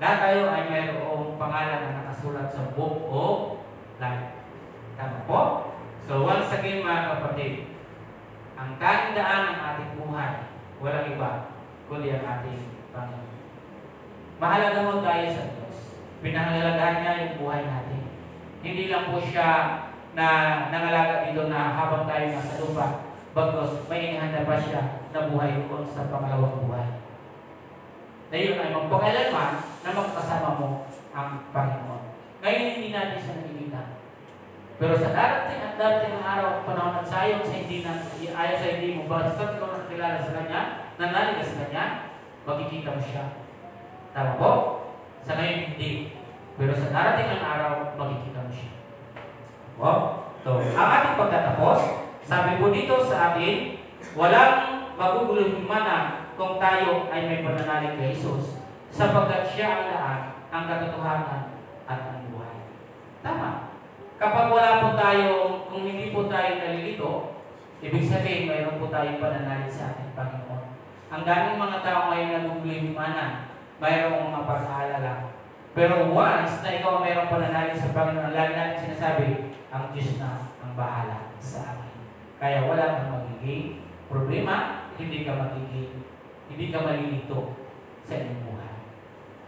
Lahat tayo ay mayroong pangalan na nakasulat sa Book of Life. Tama po? So once again mga kapatid, ang tanging daan ng ating buhay, walang iba, kundi ang ating Panginoon. Mahalaga mo tayo sa Diyos. Pinahalagahan niya yung buhay natin. Hindi lang po siya na nangalaga dito na habang tayo nasa lupa, bagos may ihanda pa siya na buhay doon sa pangalawang buhay. Na yun ay magpakailanman na magkasama mo ang Panginoon. Ngayon hindi natin siya nakikita. Pero sa darating at darating ng araw, panahon at sayon sa hindi na ayaw sa hindi mo, basta ikaw nakilala sa Kanya, nananalig ka sa Kanya, makikita mo siya. Tama po? Sa ngayon hindi. Pero sa darating ng araw, makikita mo siya. Wow. So, ang ating pagtatapos, sabi po dito sa atin, walang maguguluhin man kung tayo ay may pananalig kay Jesus, sapagkat siya ang daan, ang katotohanan, at ang buhay. Tama. Kapag wala po tayo, kung hindi po tayo nalilito, ibig sabihin, mayroon po tayong pananalig sa ating Panginoon. Ang daming mga tao ngayon naguguluhin man, mayroong mga pag-aalala. Pero once na ikaw mayroong pananalig sa Panginoon, lagi natin sinasabi, ang Diyos na ang bahala sa akin. Kaya wala kang magiging problema, hindi ka malilito sa iyong buhay.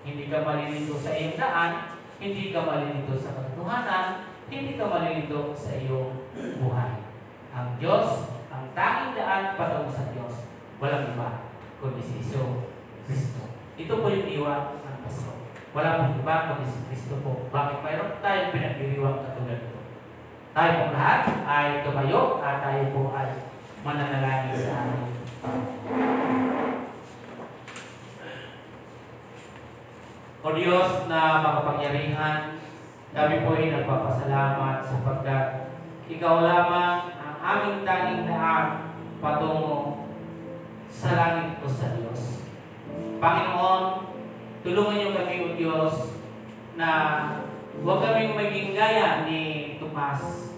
Hindi ka malilito sa iyong daan, hindi ka malilito sa katotohanan, hindi ka malilito sa iyong buhay. Ang Diyos, ang tanging daan patungo sa Diyos, walang iba, kundi si Kristo. Ito po yung diwa ng Pasko. Wala pong iba kundi si Kristo po. Bakit mayroon tayong pinagdiriwang katulad ito? Tayo pong lahat ay tumayo at tayo po ay mananalangin sa amin. O Diyos na makapangyarihan, kami po ay nagpapasalamat sapagkat Ikaw lamang ang aming tanging daan patungo sa langit o sa Diyos. Panginoon, tulungan niyo kami o Diyos na huwag kaming maging gaya ni Tomas,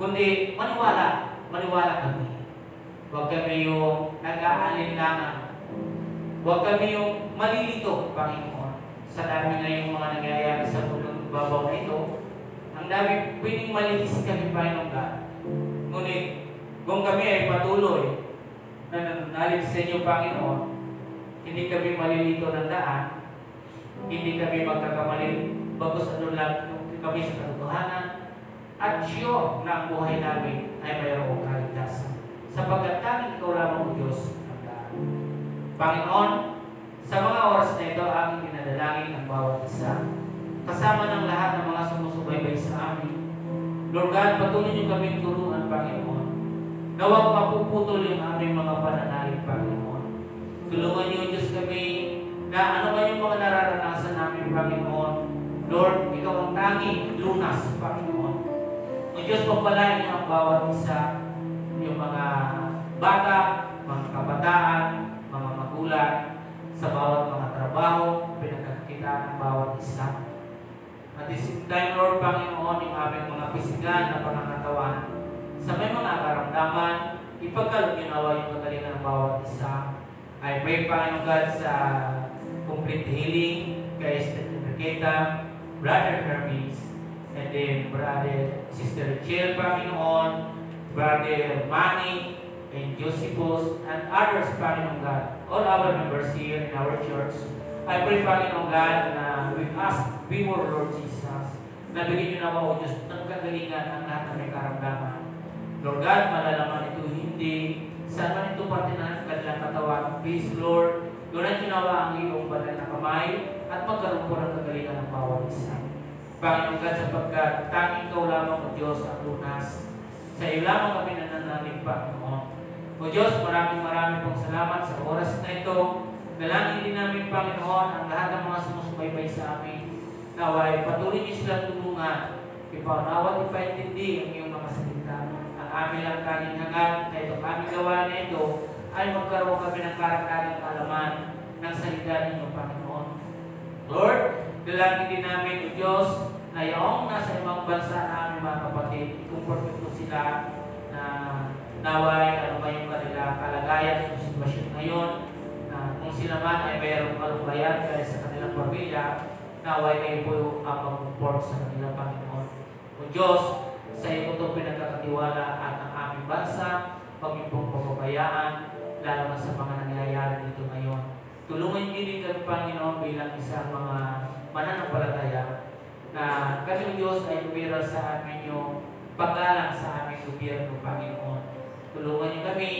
kundi maniwala kami. Huwag kami yung nag-aalinlangan. Huwag kami yung malilito, Panginoon. Sa dami na yung mga nangyayari sa mundong babaw na ito, ang dami pwedeng malilis kami, Panginoon ka. Ngunit, kung kami ay patuloy na nananalig sa inyo, Panginoon, hindi kami malilito ng daan, hindi kami magkakamali, bagos ano lang kami sa katotohanan, at sure na ang buhay namin ay mayroong kaligtasan. Sapagkat tanging ikaw lamang, Diyos, ang daan. Panginoon, sa mga oras na ito, aking dinadalangin ang bawat isa, kasama ng lahat ng mga sumusubaybay sa amin. Lord God, patuloy niyo kaming turuan, Panginoon. Na huwag mapuputol yung aming mga pananalig, Panginoon. Tulungan niyo, Diyos, kami na ano man yung mga nararanasan namin, Panginoon. Lord, ikaw ang tanging lunas, Panginoon. O Diyos, pagpalain niyo ang bawat isa, yung mga bata, mga kabataan, mga magulang, sa bawat mga trabaho, pinagkakitaan ng bawat isa. At the same time, Lord, Panginoon, yung aming mga pisigan na pangangatawan, sa may mga karamdaman, ipagkalog ginawa yung kagalingan ng bawat isa. I pray, Panginoon God, sa complete healing kay Sister Enriqueta, Brother Hermes, and then Sister Jill, Panginoon, Brother Manny, and Josephus, and others, Panginoon God, all our members here in our church. I pray, Panginoon God, na we ask, we more Lord Jesus, na bigyan niyo naman o Diyos ng kagalingan ang lahat ng may karamdaman. Lord God, malalaman ito hindi, saan man ito parte ng kanilang katawan. Please, Lord, doon niyo naman ang iyong banal na kamay at magkaroon po ng kagalingan ng bawat isa. Panginoon God, sapagkat tanging ikaw lamang o Diyos ang lunas. Sa iyo lamang kami nananalig, Panginoon. O Diyos, maraming pong salamat sa oras na ito. Dalangin din namin, Panginoon, ang lahat ng mga sumusubaybay sa amin. Naway, patuloy niyo silang tulungan. Ipaunawa, ipaintindi ang iyong mga salita. Ang amin lang tanging hangad na itong aming gawa na ito ay magkaroon kami ng karang-karang kaalaman ng salita ninyo, Panginoon. Lord, dalangin din namin, O Diyos, na yaong nasa ibang bansa na aming mga kapatid, ikumport ko sila na naway, ano ba yung kanila kalagayan ng sitwasyon ngayon, na kung sila man ay mayroong kalungkayan kaya sa kanilang pamilya, naway kayo po ang mag-comport sa kanilang Panginoon. O Diyos, sa iyo ko ito pinagkakatiwala at ang aming bansa, pag yung pong pababayaan, lalo na sa mga nangyayari dito ngayon. Tulungan niyo din kami, Panginoon, bilang isang mga mananampalataya, na kami, Diyos, ay lumira sa amin yung paggalang sa aming gobyerno, Panginoon. Tulungan niyo kami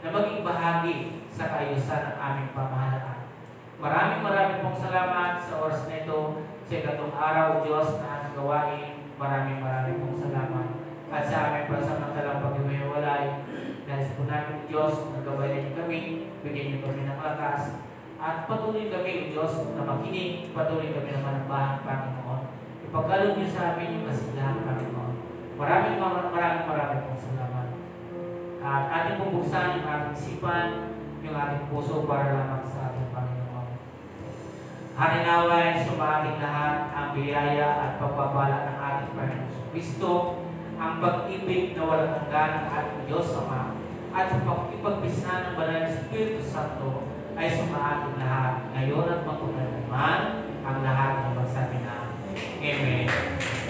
na maging bahagi sa kaayusan ng aming pamahalaan. Maraming pong salamat sa oras na ito, sa ikatong araw, Diyos, na aming gawain. Maraming pong salamat. At sa aming pasamantalang pag-iwiwalay, dahil po namin, Diyos, nagabayan niyo kami, bigyan niyo kami ng lakas, at patuloy kami, Diyos, na makinig, patuloy kami na manambahan, Panginoon. Ipagkaloob niyo sa amin yung kasilahan, Panginoon. Maraming pong salamat. At ating pong buksan yung ating isipan, yung ating puso para lamang sa ating Panginoon. Harinaway sa ating lahat ang biyaya at pagpapala ng ating Panginoon Kristo, ang pag-ibig na walang hanggan ng ating Diyos Ama, at sa pag-ipagpisna ng Banal na Espiritu Santo ay sumaating lahat, ngayon at magpapalaman ang lahat ng magsabi na Amen.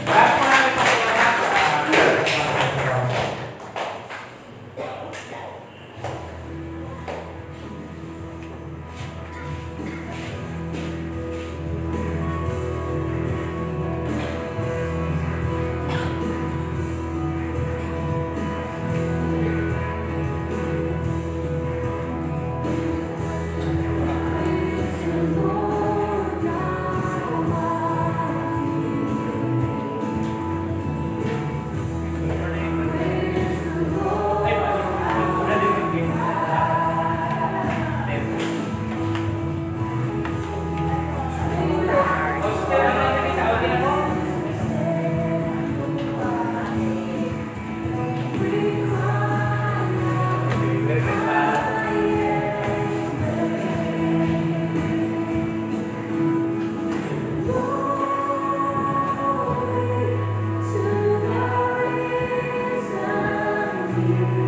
Maraming salamat. You